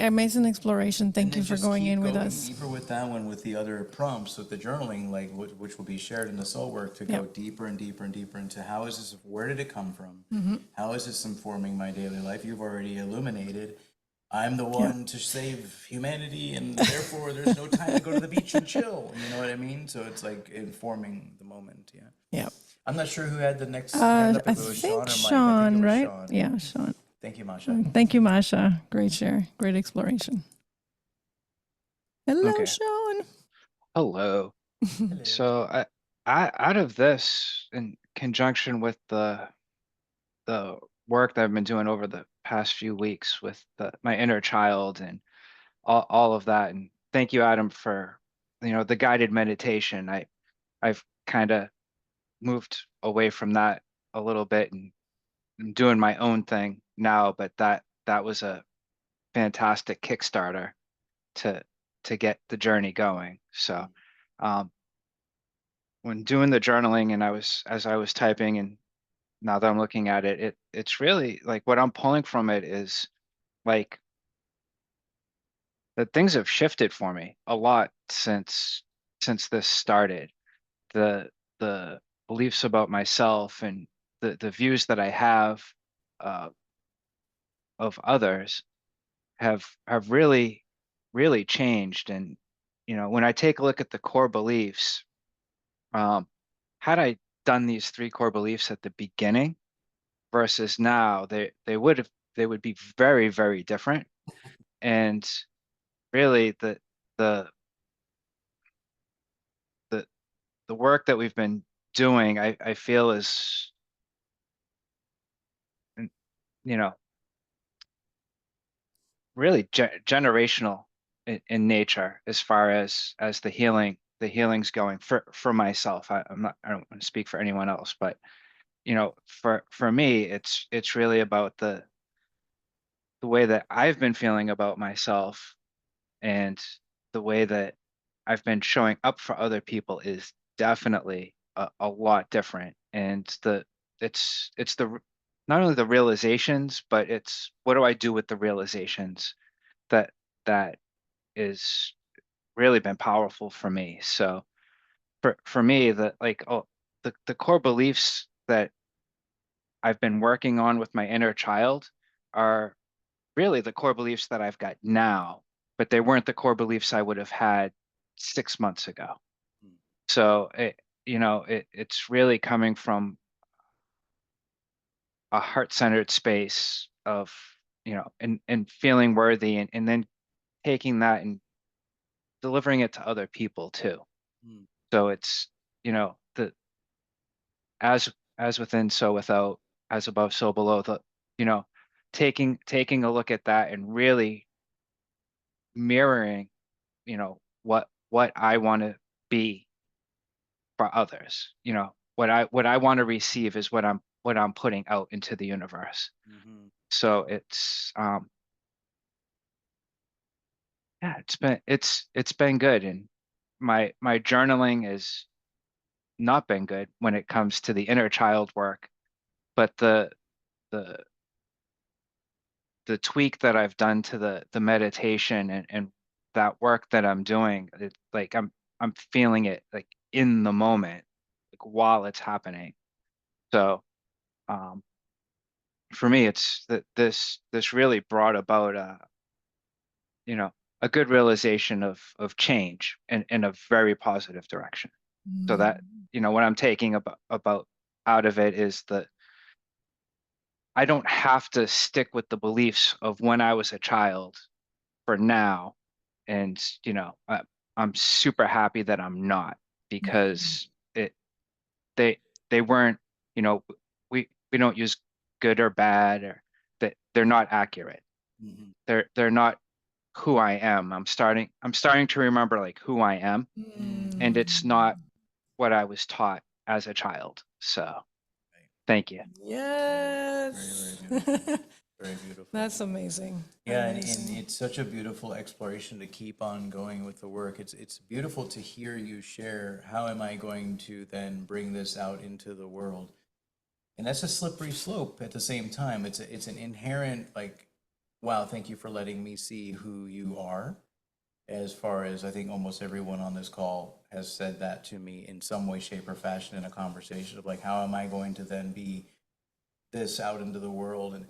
exploration. Thank you for going in with us. Deeper with that one, with the other prompts, with the journaling, like which will be shared in the soul work, to go deeper and deeper and deeper into how is this, where did it come from? How is this informing my daily life? You've already illuminated. I'm the one to save humanity, and therefore there's no time to go to the beach and chill. You know what I mean? So it's like informing the moment. Yeah. Yeah. I'm not sure who had the next hand up. I If it was think Sean or Mike. I think Sean, it was right? Sean. Yeah, Sean. Thank you, Masha. Thank you, Masha. Great share. Great exploration. Hello, Okay. Sean. Hello. So I out of this, in conjunction with the work that I've been doing over the past few weeks with my inner child and all of that, and thank you, Adam, for the guided meditation. I've kind of moved away from that a little bit, and I'm doing my own thing now, but that was a fantastic Kickstarter to get the journey going. So um, when doing the journaling, and as I was typing, and now that I'm looking at it, it's really like what I'm pulling from it is like that things have shifted for me a lot since this started. The beliefs about myself and the views that I have uh, of others have really changed. And when I take a look at the core beliefs, had I done these three core beliefs at the beginning versus now, they would be very, very different. And really the the the work that we've been doing, I feel is, you know, really generational in nature as far as the healing's going for myself. I don't want to speak for anyone else, but for me, it's really about the way that I've been feeling about myself, and the way that I've been showing up for other people is definitely a lot different. And it's not only the realizations, but it's what do I do with the realizations that that is really been powerful for me. So for me, the core beliefs that I've been working on with my inner child are really the core beliefs that I've got now, but they weren't the core beliefs I would have had 6 months ago. So it's really coming from a heart-centered space of, and feeling worthy, and then taking that and delivering it to other people too. So it's, the as within, so without, as above, so below, you know, taking a look at that and really mirroring, what I want to be for others. What I want to receive is what I'm putting out into the universe. So it's yeah, it's been good. And my journaling has not been good when it comes to the inner child work, but the the tweak that I've done to the meditation, and that work that I'm doing, it's like I'm feeling it like in the moment, like while it's happening. So um for me, it's that this really brought about you know a good realization of change in a very positive direction. So that what I'm taking about out of it is that I don't have to stick with the beliefs of when I was a child for now. And I'm super happy that I'm not, because they they weren't, you know we don't use good or bad, or that they're not accurate. They're not who I am. I'm starting to remember like who I am, and it's not what I was taught as a child. So thank you. Yes. Very, very beautiful. Very beautiful. That's amazing. Yeah, and Amazing. it's such a beautiful exploration to keep on going with the work. It's beautiful to hear you share, how am I going to then bring this out into the world? And that's a slippery slope at the same time. It's an inherent, like, wow, thank you for letting me see who you are. As far as I think almost everyone on this call has said that to me in some way, shape, or fashion in a conversation of like, how am I going to then be this out into the world?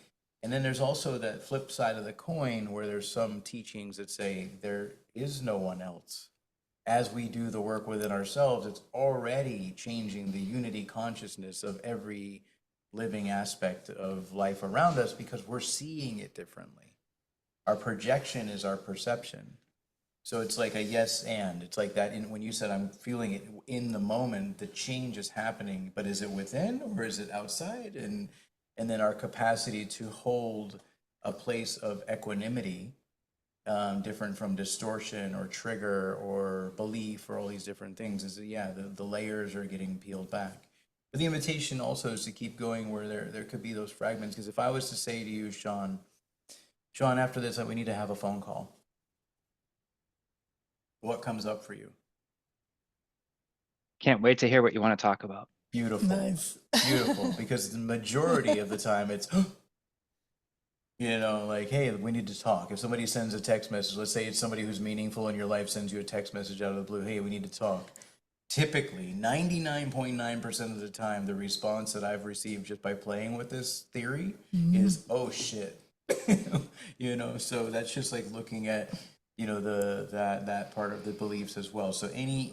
And then there's also that flip side of the coin where there's some teachings that say there is no one else. As we do the work within ourselves, it's already changing the unity consciousness of every living aspect of life around us because we're seeing it differently. Our projection is our perception. So it's like a yes and. It's like that when you said I'm feeling it in the moment, the change is happening, but is it within or is it outside? And then our capacity to hold a place of equanimity, different from distortion or trigger or belief or all these different things, is the layers are getting peeled back. But the invitation also is to keep going where there could be those fragments. Because if I was to say to you, Sean, after this, we need to have a phone call. What comes up for you? Can't wait to hear what you want to talk about. Beautiful. Nice. Beautiful. Because the majority of the time it's, like, hey, we need to talk. If somebody sends a text message, let's say it's somebody who's meaningful in your life sends you a text message out of the blue, hey, we need to talk. Typically, 99.9% of the time, the response that I've received just by playing with this theory is, oh, shit. So that's just like looking at, that part of the beliefs as well. So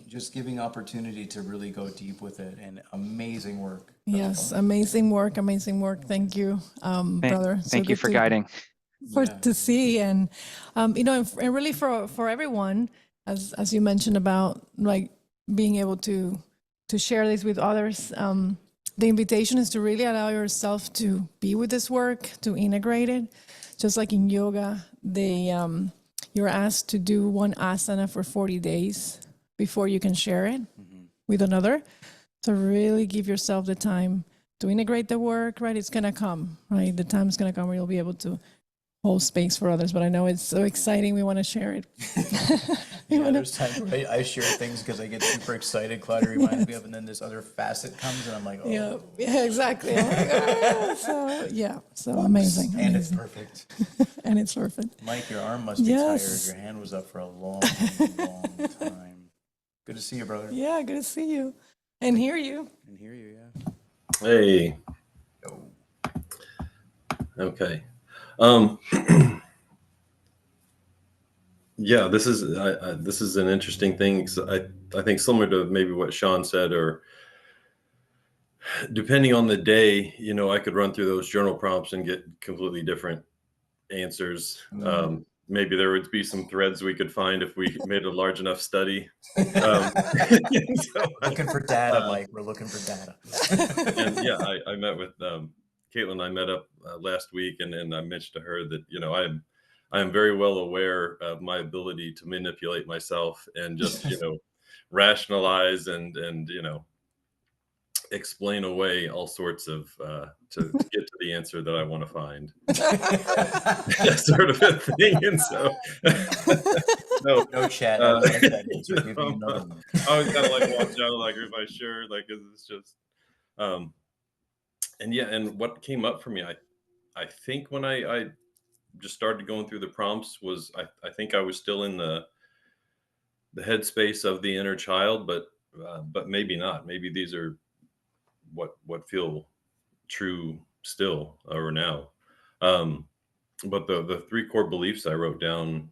just giving opportunity to really go deep with it, and amazing work. Yes, amazing work. Thank you, brother. Thank you for guiding. To see and and really for everyone, as you mentioned about like being able to share this with others. The invitation is to really allow yourself to be with this work, to integrate it. Just like in yoga, you're asked to do one asana for 40 days before you can share it with another. So really give yourself the time to integrate the work, right? It's going to come, right? The time's going to come where you'll be able to hold space for others. But I know it's so exciting. We want to share it. There's times where I share things because I get super excited. Claudia reminds me of, and then this other facet comes, and I'm like, oh. Yeah, exactly. So amazing. And it's perfect. And it's perfect. Mike, your arm must be tired. Your hand was up for a long, long time. Good to see you, brother. Yeah, good to see you. And hear you. Hey. Okay. Yeah, this is an interesting thing. I think similar to maybe what Sean said, or depending on the day, I could run through those journal prompts and get completely different answers. Maybe there would be some threads we could find if we made a large enough study. Looking for data, Mike. We're looking for data. And yeah, I met with Caitlin. I met up last week, and I mentioned to her that I am very well aware of my ability to manipulate myself and just rationalize and explain away all sorts of to get to the answer that I want to find. That sort of a thing. And so no chat. I was kind of like watch out, like, am I sure? Like, is this just and what came up for me, I think when I just started going through the prompts was I think I was still in the headspace of the inner child, but maybe not. Maybe these are what feel true still or now. But the three core beliefs I wrote down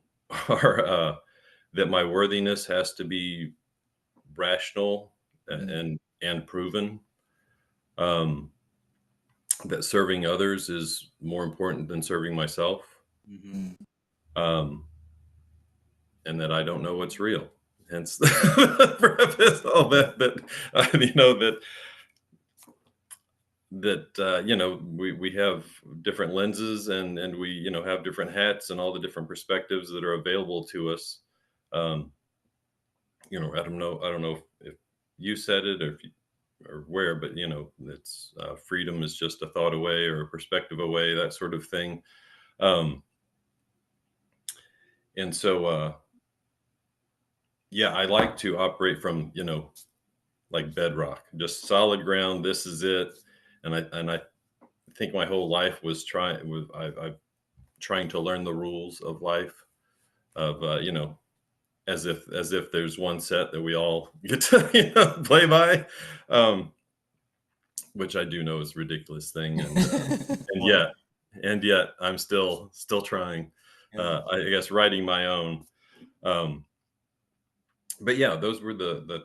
are that my worthiness has to be rational and proven. That serving others is more important than serving myself. And that I don't know what's real. Hence the preface, all that we have different lenses and we have different hats and all the different perspectives that are available to us. I don't know if you said it or where, but it's freedom is just a thought away or a perspective away, that sort of thing. And so I like to operate from like bedrock, just solid ground. This is it. And I think my whole life was trying to learn the rules of life, of as if there's one set that we all get to play by, which I do know is a ridiculous thing, and and yet I'm still trying. I guess writing my own. But yeah, those were the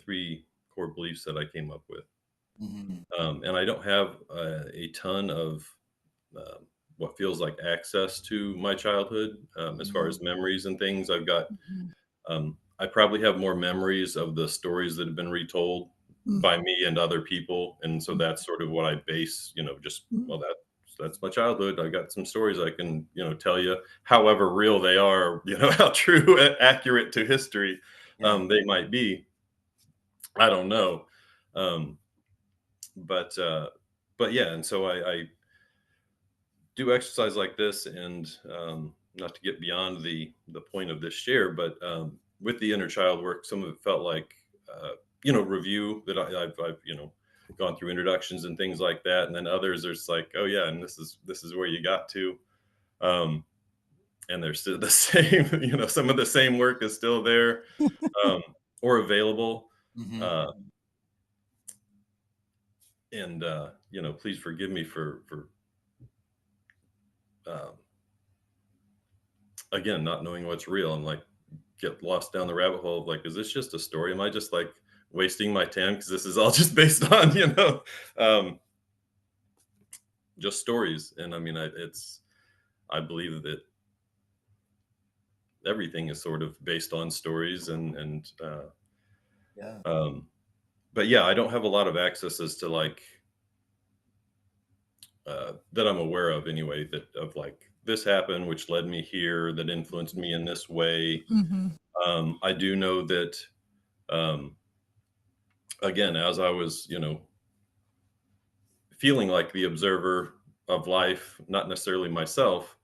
three core beliefs that I came up with. And I don't have a ton of what feels like access to my childhood as far as memories and things. I've got, I probably have more memories of the stories that have been retold by me and other people. And so that's sort of what I base, just, well, that's my childhood. I got some stories I can, tell you, however real they are, how true, accurate to history they might be. I don't know. But yeah, and so I do exercise like this, and not to get beyond the point of this share, but with the inner child work, some of it felt like review that I've gone through introductions and things like that, and then others there's like, oh yeah, and this is where you got to, and there's still the same, some of the same work is still there, or available. And please forgive me for again not knowing what's real, and like get lost down the rabbit hole of like, is this just a story? Am I just like wasting my time because this is all just based on just stories? And I mean, I believe that everything is sort of based on stories, and but yeah, I don't have a lot of access as to like that I'm aware of anyway, that of like this happened, which led me here, that influenced me in this way. I do know that, again, as I was, feeling like the observer of life, not necessarily myself,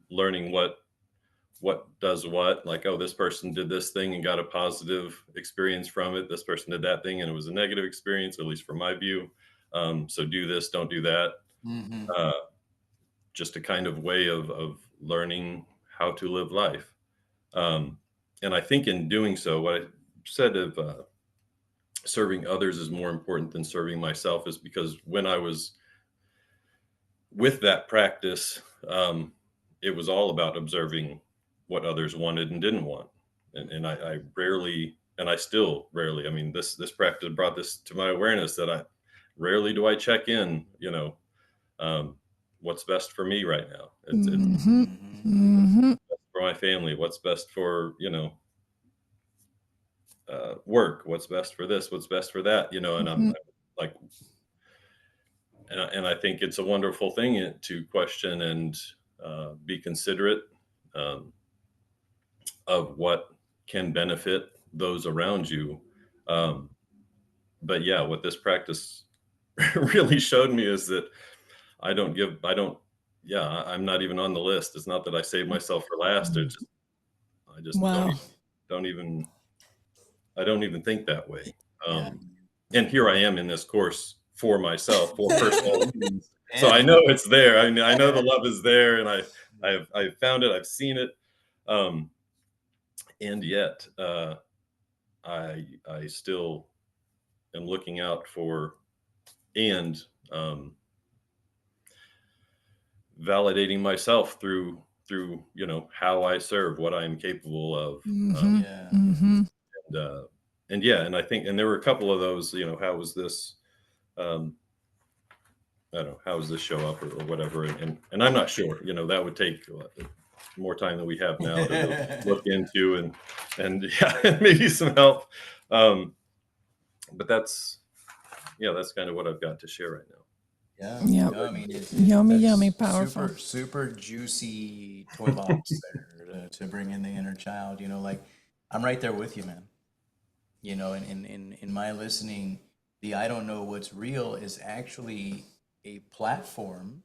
learning what does what, like, oh, this person did this thing and got a positive experience from it. This person did that thing and it was a negative experience, at least from my view. So do this, don't do that. Just a kind of way of learning how to live life. And I think in doing so, what I said of serving others is more important than serving myself is because when I was with that practice, it was all about observing what others wanted and didn't want. And I rarely, and I still rarely, I mean, this practice brought this to my awareness that I rarely do I check in, what's best for me right now. It's best for my family. What's best for, work, what's best for this, what's best for that, and I'm like, and I think it's a wonderful thing to question and be considerate of what can benefit those around you. But yeah, what this practice really showed me is that I'm not even on the list. It's not that I saved myself for last. I just don't even think that way. And here I am in this course for myself, for personal reasons. So I know it's there. I mean, I know the love is there, and I've found it. I've seen it, and yet I still am looking out for and validating myself through how I serve, what I'm capable of. And I think, and there were a couple of those, how was this, I don't know, how does this show up or whatever? And I'm not sure, that would take more time than we have now to look into and yeah, maybe some help. But that's kind of what I've got to share right now. Yeah. No, I mean, Yummy, that's powerful. super juicy toy box there to bring in the inner child. Like I'm right there with you, man. In my listening, the I don't know what's real is actually a platform.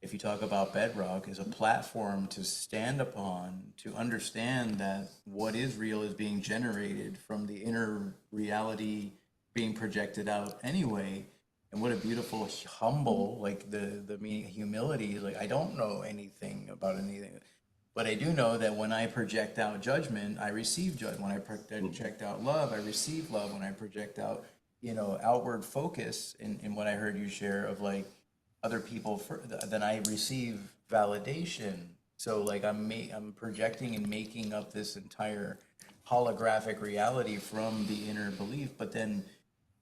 If you talk about bedrock, is a platform to stand upon, to understand that what is real is being generated from the inner reality being projected out anyway. And what a beautiful, humble, like the meaning, humility. Like I don't know anything about anything, but I do know that when I project out judgment, I receive judgment. When I project out love, I receive love. When I project out, outward focus, in what I heard you share of like, other people then I receive validation. So like I'm projecting and making up this entire holographic reality from the inner belief, but then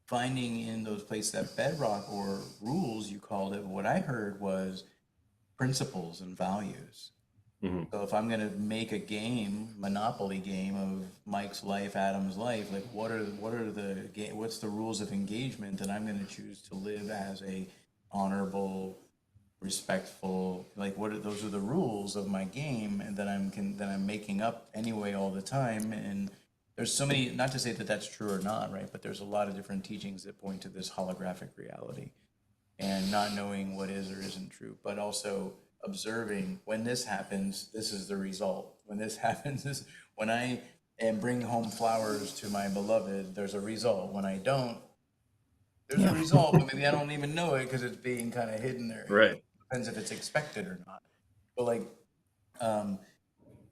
finding in those places that bedrock or rules, you called it, what I heard was principles and values. So if I'm going to make a game, Monopoly game of Mike's life, Adam's life, like what's the rules of engagement that I'm going to choose to live as a honorable, respectful, like those are the rules of my game, and that I'm making up anyway all the time. And there's so many, not to say that that's true or not, right? But there's a lot of different teachings that point to this holographic reality, and not knowing what is or isn't true, but also observing when this happens, this is the result. When this happens, when I am bringing home flowers to my beloved, there's a result. When I don't, there's a result, but maybe I don't even know it because it's being kind of hidden there. Right. Depends if it's expected or not. But like,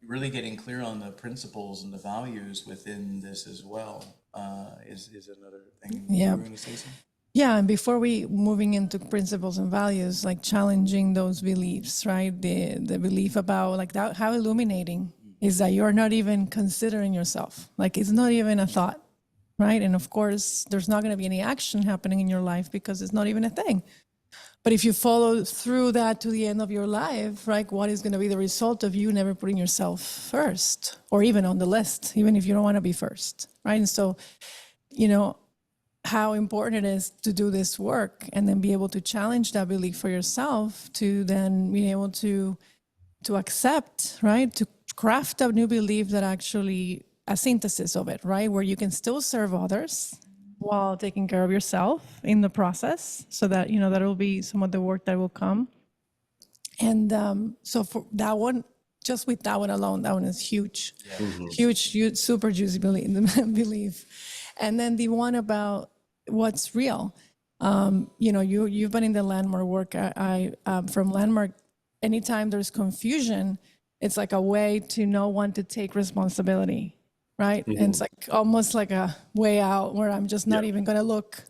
really getting clear on the principles and the values within this as well is another thing. Yeah. You were going to say something? Yeah, and before we moving into principles and values, like challenging those beliefs, right? The belief about like that, how illuminating is that you're not even considering yourself. Like it's not even a thought, right? And of course, there's not going to be any action happening in your life because it's not even a thing. But if you follow through that to the end of your life, right, what is going to be the result of you never putting yourself first or even on the list, even if you don't want to be first, right? And so, you know, how important it is to do this work and then be able to challenge that belief for yourself, to then be able to accept, right, to craft a new belief that actually a synthesis of it, right, where you can still serve others while taking care of yourself in the process. So that, you know, that will be some of the work that will come. And so for that one, just with that one alone, that one is huge, huge, super juicy belief. And then the one about what's real. You know, you've been in the landmark work. I from landmark, anytime there's confusion, it's like a way to not want to take responsibility, right? And it's like almost like a way out where I'm just not even going to look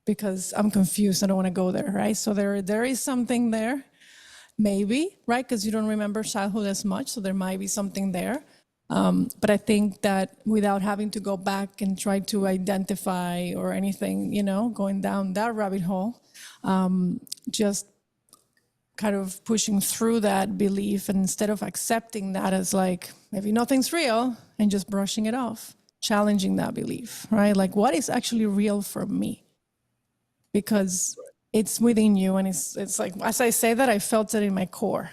because I'm confused. I don't want to go there, right? So there is something there, maybe, right? Because you don't remember childhood as much, so there might be something there. But I think that without having to go back and try to identify or anything, you know, going down that rabbit hole, just kind of pushing through that belief, and instead of accepting that as like, maybe nothing's real and just brushing it off, challenging that belief, right? Like what is actually real for me? Because it's within you, and it's like, as I say that, I felt it in my core.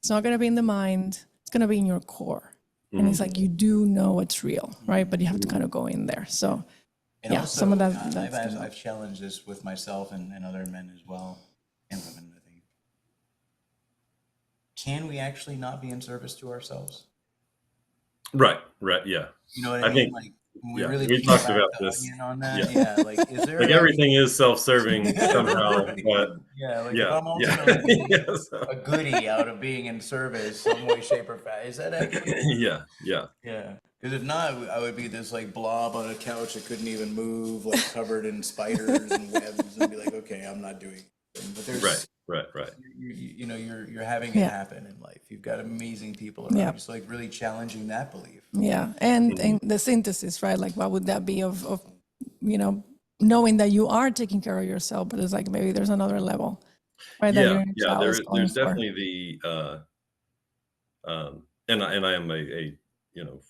It's not going to be in the mind, it's going to be in your core. And it's like, you do know it's real, right? But you have to kind of go in there. So, and yeah, also, some of that. I've challenged this with myself and other men as well, and women, I think. Can we actually not be in service to ourselves? Right, yeah. You know what I mean? Like, when we talked about this. On that, like, is there like everything is self-serving somehow, right. but if I'm ultimately a goodie out of being in service some way, shape, or fashion, is that actually? yeah. Because if not, I would be this like blob on a couch that couldn't even move, like covered in spiders and webs, and be like, okay, I'm not doing it. But there's right. You know, you're having it happen in life. You've got amazing people around you. So like really challenging that belief. Yeah, and the synthesis, right? Like, what would that be of you know, knowing that you are taking care of yourself, but it's like maybe there's another level, right? There's definitely the and I am a you know,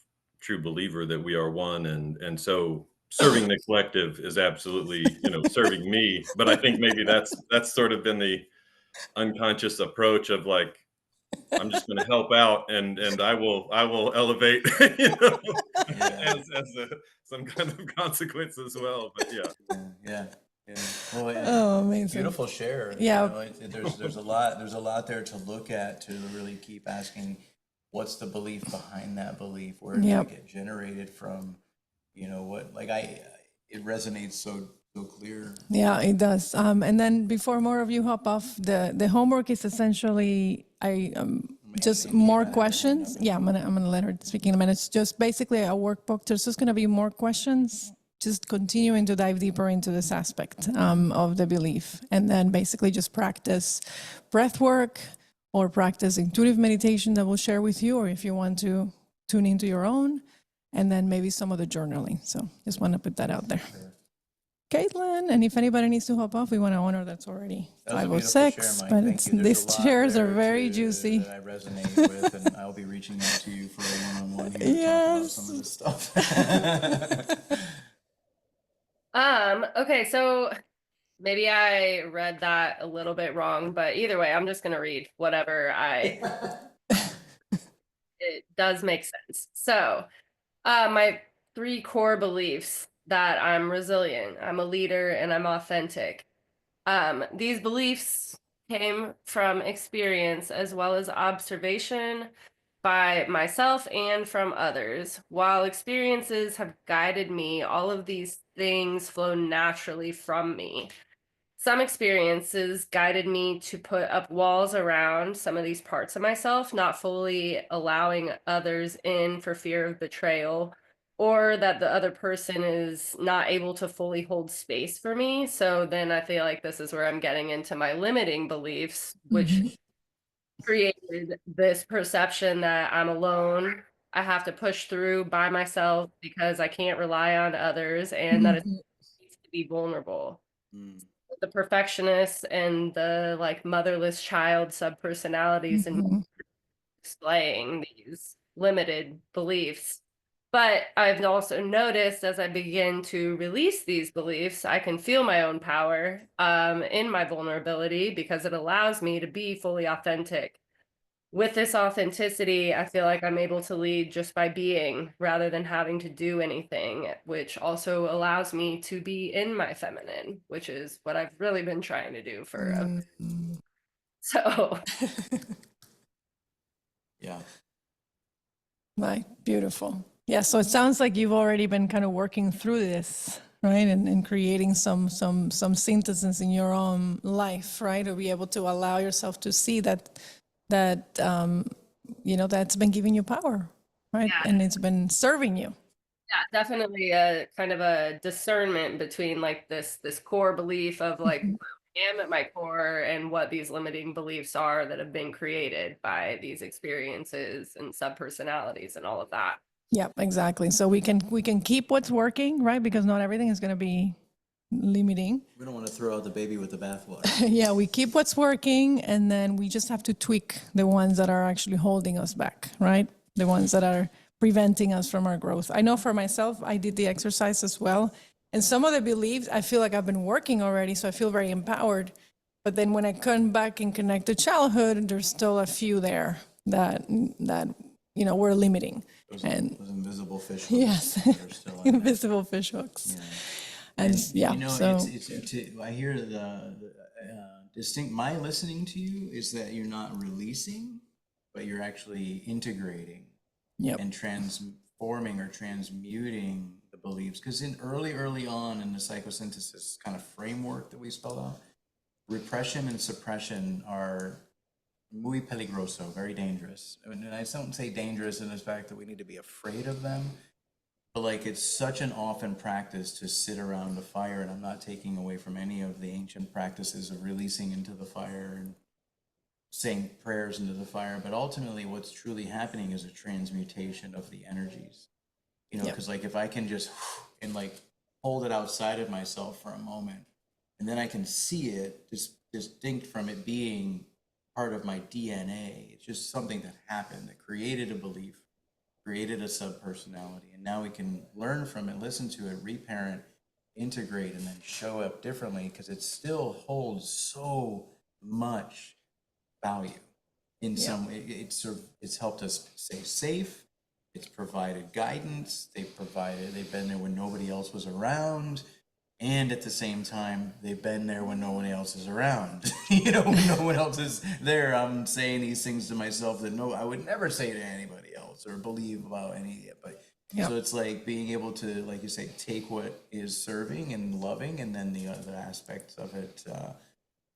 true believer that we are one, and so serving the collective is absolutely, you know, serving me. But I think maybe that's sort of been the unconscious approach of like, I'm just going to help out, and I will elevate, you know, as some kind of consequence as well. But yeah. Well, amazing. Beautiful share. Yeah, you know, there's a lot there to look at, to really keep asking, what's the belief behind that belief? Where did it get generated from? You know what? Like it resonates so clear. Yeah, it does. And then before more of you hop off, the homework is essentially just more questions. Yeah, I'm gonna let her speak in a minute. It's just basically a workbook. There's just gonna be more questions just continuing to dive deeper into this aspect of the belief, and then basically just practice breath work or practice intuitive meditation that we'll share with you, or if you want to tune into your own, and then maybe some of the journaling. So just want to put that out there. Caitlin, and if anybody needs to hop off, we want to honor that's already That was a beautiful 5:06, share, Mike. but Thank it's, you. There's these a lot shares are there very to- juicy. that I resonate with, and I'll be reaching out to you for a one-on-one here to talk about some of this stuff. Okay, so maybe I read that a little bit wrong, but either way, I'm just gonna read whatever it does make sense. So, my 3 core beliefs: that I'm resilient, I'm a leader, and I'm authentic. These beliefs came from experience as well as observation by myself and from others. While experiences have guided me, all of these things flow naturally from me. Some experiences guided me to put up walls around some of these parts of myself, not fully allowing others in for fear of betrayal, or that the other person is not able to fully hold space for me. So then I feel like this is where I'm getting into my limiting beliefs, which created this perception that I'm alone, I have to push through by myself because I can't rely on others, and that it needs to be vulnerable. The perfectionist and the like motherless child subpersonalities and displaying these limited beliefs. But I've also noticed as I begin to release these beliefs, I can feel my own power in my vulnerability, because it allows me to be fully authentic. With this authenticity, I feel like I'm able to lead just by being rather than having to do anything, which also allows me to be in my feminine, which is what I've really been trying to do for so Yeah. Right, beautiful. Yeah, so it sounds like you've already been kind of working through this, right, and creating some synthesis in your own life, right, to be able to allow yourself to see that you know, that's been giving you power, right, and it's been serving you. yeah, definitely a kind of a discernment between like this core belief of like who I am at my core and what these limiting beliefs are that have been created by these experiences and subpersonalities and all of that. Yeah, exactly. So we can keep what's working, right, because not everything is going to be limiting. We don't want to throw out the baby with the bathwater. Yeah, we keep what's working, and then we just have to tweak the ones that are actually holding us back, right? The ones that are preventing us from our growth. I know for myself, I did the exercise as well. And some of the beliefs, I feel like I've been working already, so I feel very empowered. But then when I come back and connect to childhood, there's still a few there that you know, we're limiting. Those invisible fish hooks. Yes, that are still in there. invisible fish hooks. Yeah. And yeah, you know, so I hear the distinct. My listening to you is that you're not releasing, but you're actually integrating and transforming or transmuting the beliefs. Because in early on in the psychosynthesis kind of framework that we spelled out, repression and suppression are muy peligroso, very dangerous. And I don't say dangerous in the fact that we need to be afraid of them. But like, it's such an often practice to sit around a fire, and I'm not taking away from any of the ancient practices of releasing into the fire and saying prayers into the fire, but ultimately what's truly happening is a transmutation of the energies. You know, because like if I can just and like hold it outside of myself for a moment, and then I can see it distinct from it being part of my DNA. It's just something that happened that created a belief, created a subpersonality, and now we can learn from it, listen to it, reparent, integrate, and then show up differently, because it still holds so much value in some way. It's helped us stay safe. It's provided guidance. They've been there when nobody else was around. And at the same time, they've been there when no one else is around. You know, when no one else is there, I'm saying these things to myself that I would never say to anybody else or believe about any. But so it's like being able to, like you say, take what is serving and loving, and then the other aspects of it.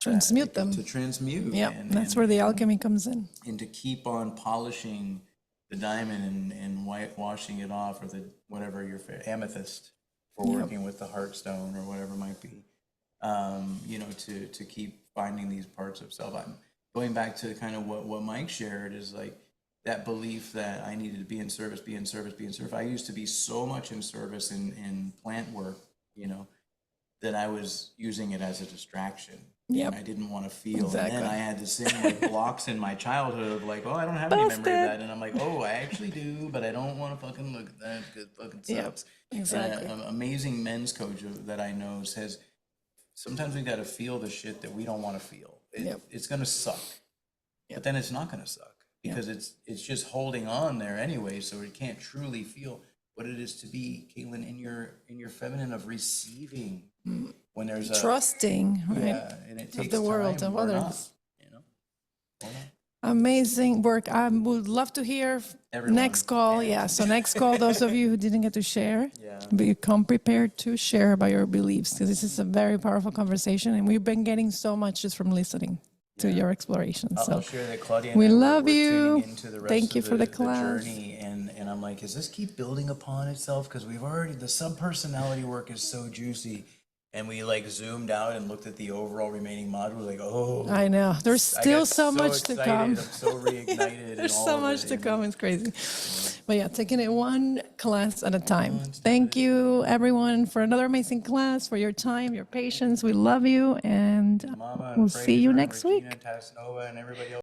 Transmute them. To transmute. Yeah, that's where the alchemy comes in. And to keep on polishing the diamond and whitewashing it off, or the whatever your amethyst. or Yep. working with the heart stone or whatever it might be. You know, to keep finding these parts of self. I'm going back to kind of what Mike shared is like that belief that I needed to be in service, be in service, be in service. I used to be so much in service in plant work, you know, that I was using it as a distraction. Yep. And I didn't want to feel. Exactly. And then I had the same like blocks in my childhood of like, oh, I don't have any memory of Busted. that. And I'm like, oh, I actually do, but I don't want to fucking look at that because it fucking Yep, sucks. exactly. And an amazing men's coach that I know says, sometimes we got to feel the shit that we don't want to feel. Yep. It's going to suck, Yep. but then it's not going to suck because it's just holding on there anyway. So it can't truly feel what it is to be, Caitlin, in your feminine of receiving when there's a Trusting, right? yeah, and it Of takes the world, time of or others. not, you know. Or not. Amazing work. I would love to hear Everyone. next call. Yeah. So next call, those of you who didn't get to share, Yeah. become prepared to share about your beliefs because this is a very powerful conversation, and we've been getting so much just from listening to your exploration. I'll So share that Claudia we and I love we're you. tuning into the rest Thank of you for the class. journey, and I'm like, does this keep building upon itself? Because we've already the subpersonality work is so juicy, and we like zoomed out and looked at the overall remaining module. Like, oh, I know there's I still got so much to excited. come. I'm so reignited. There's and so all of much it, to and come. It's crazy. But yeah, taking it one class at a time. Thank you, everyone, for another amazing class, for your time, your patience. We love you, and Mama, we'll and see you Fraser, next week. Regina, Tasnova, and everybody else.